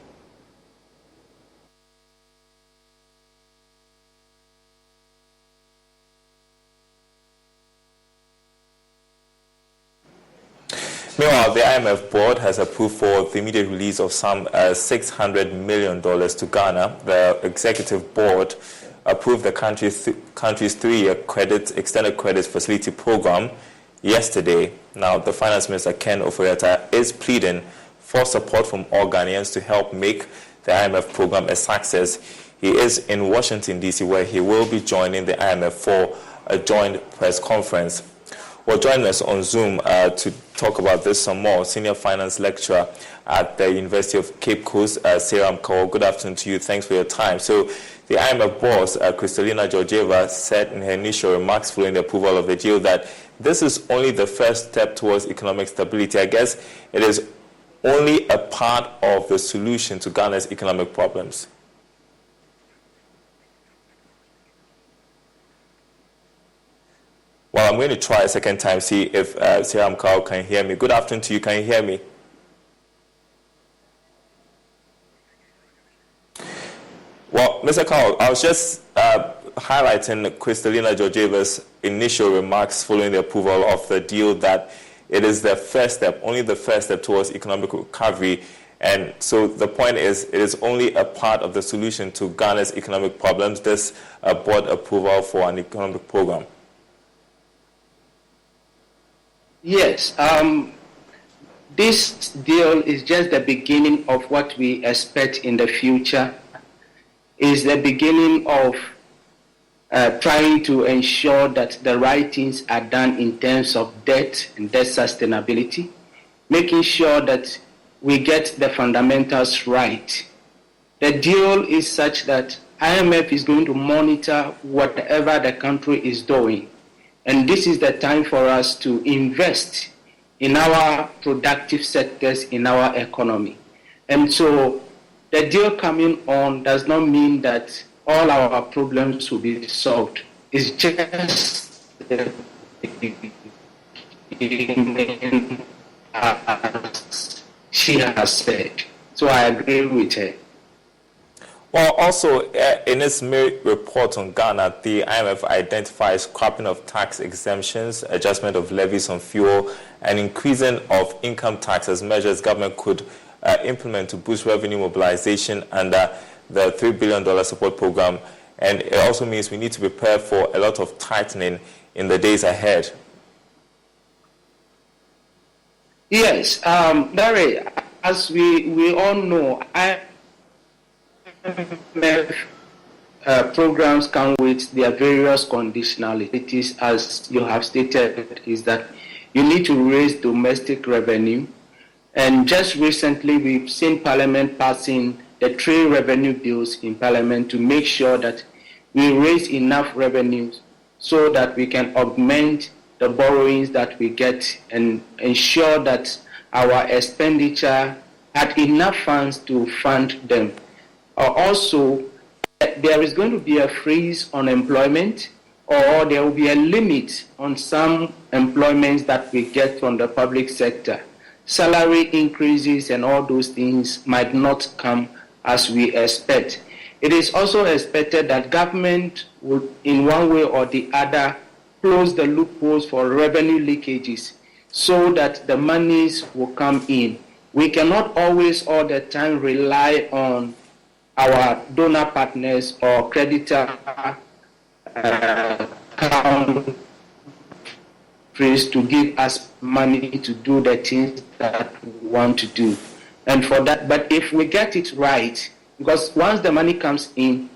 Meanwhile, the IMF board has approved for the immediate release of some $600 million to Ghana. The executive board approved the country's 3-year extended credit facility program yesterday. Now, the Finance Minister, Ken Ofori-Atta, is pleading for support from all Ghanaians to help make the IMF program a success. He is in Washington, D.C., where he will be joining the IMF for a joint press conference. Well, joining us on Zoom to talk about this some more, Senior Finance Lecturer at the University of Cape Coast, Seyram Kaur. Good afternoon to you. Thanks for your time. So, the IMF boss, Kristalina Georgieva, said in her initial remarks following the approval of the deal that this is only the first step towards economic stability. I guess it is only a part of the solution to Ghana's economic problems. Well, I'm going to try a second time, see if Seyram Kaur can hear me. Good afternoon to you. Can you hear me? Well, Mr. Kaur, I was just highlighting Kristalina Georgieva's initial remarks following the approval of the deal that it is the first step, only the first step towards economic recovery. And so the point is, it is only a part of the solution to Ghana's economic problems, this board approval for an economic program. Yes, this deal is just the beginning of what we expect in the future. Is the beginning of trying to ensure that the right things are done in terms of debt and debt sustainability, making sure that we get the fundamentals right. The deal is such that IMF is going to monitor whatever the country is doing. And this is the time for us to invest in our productive sectors in our economy. And so the deal coming on does not mean that all our problems will be solved. It's just as she has said. So I agree with her. Well, also, in its May report on Ghana, the IMF identifies scrapping of tax exemptions, adjustment of levies on fuel, and increasing of income tax as measures government could implement to boost revenue mobilization under the $3 billion support program. And it also means we need to prepare for a lot of tightening in the days ahead. Yes, Barry, as we all know, programs come with their various conditionalities, as you have stated, is that you need to raise domestic revenue. And just recently, we've seen Parliament passing the 3 revenue bills in Parliament to make sure that we raise enough revenues so that we can augment the borrowings that we get and ensure that our expenditure had enough funds to fund them. Also, there is going to be a freeze on employment, or there will be a limit on some employments that we get from the public sector. Salary increases and all those things might not come as we expect. It is also expected that government will, in one way or the other, close the loopholes for revenue leakages so that the monies will come in. We cannot always all the time rely on our donor partners or creditor countries to give us money to do the things that we want to do. And for that, but if we get it right, because once the money comes in,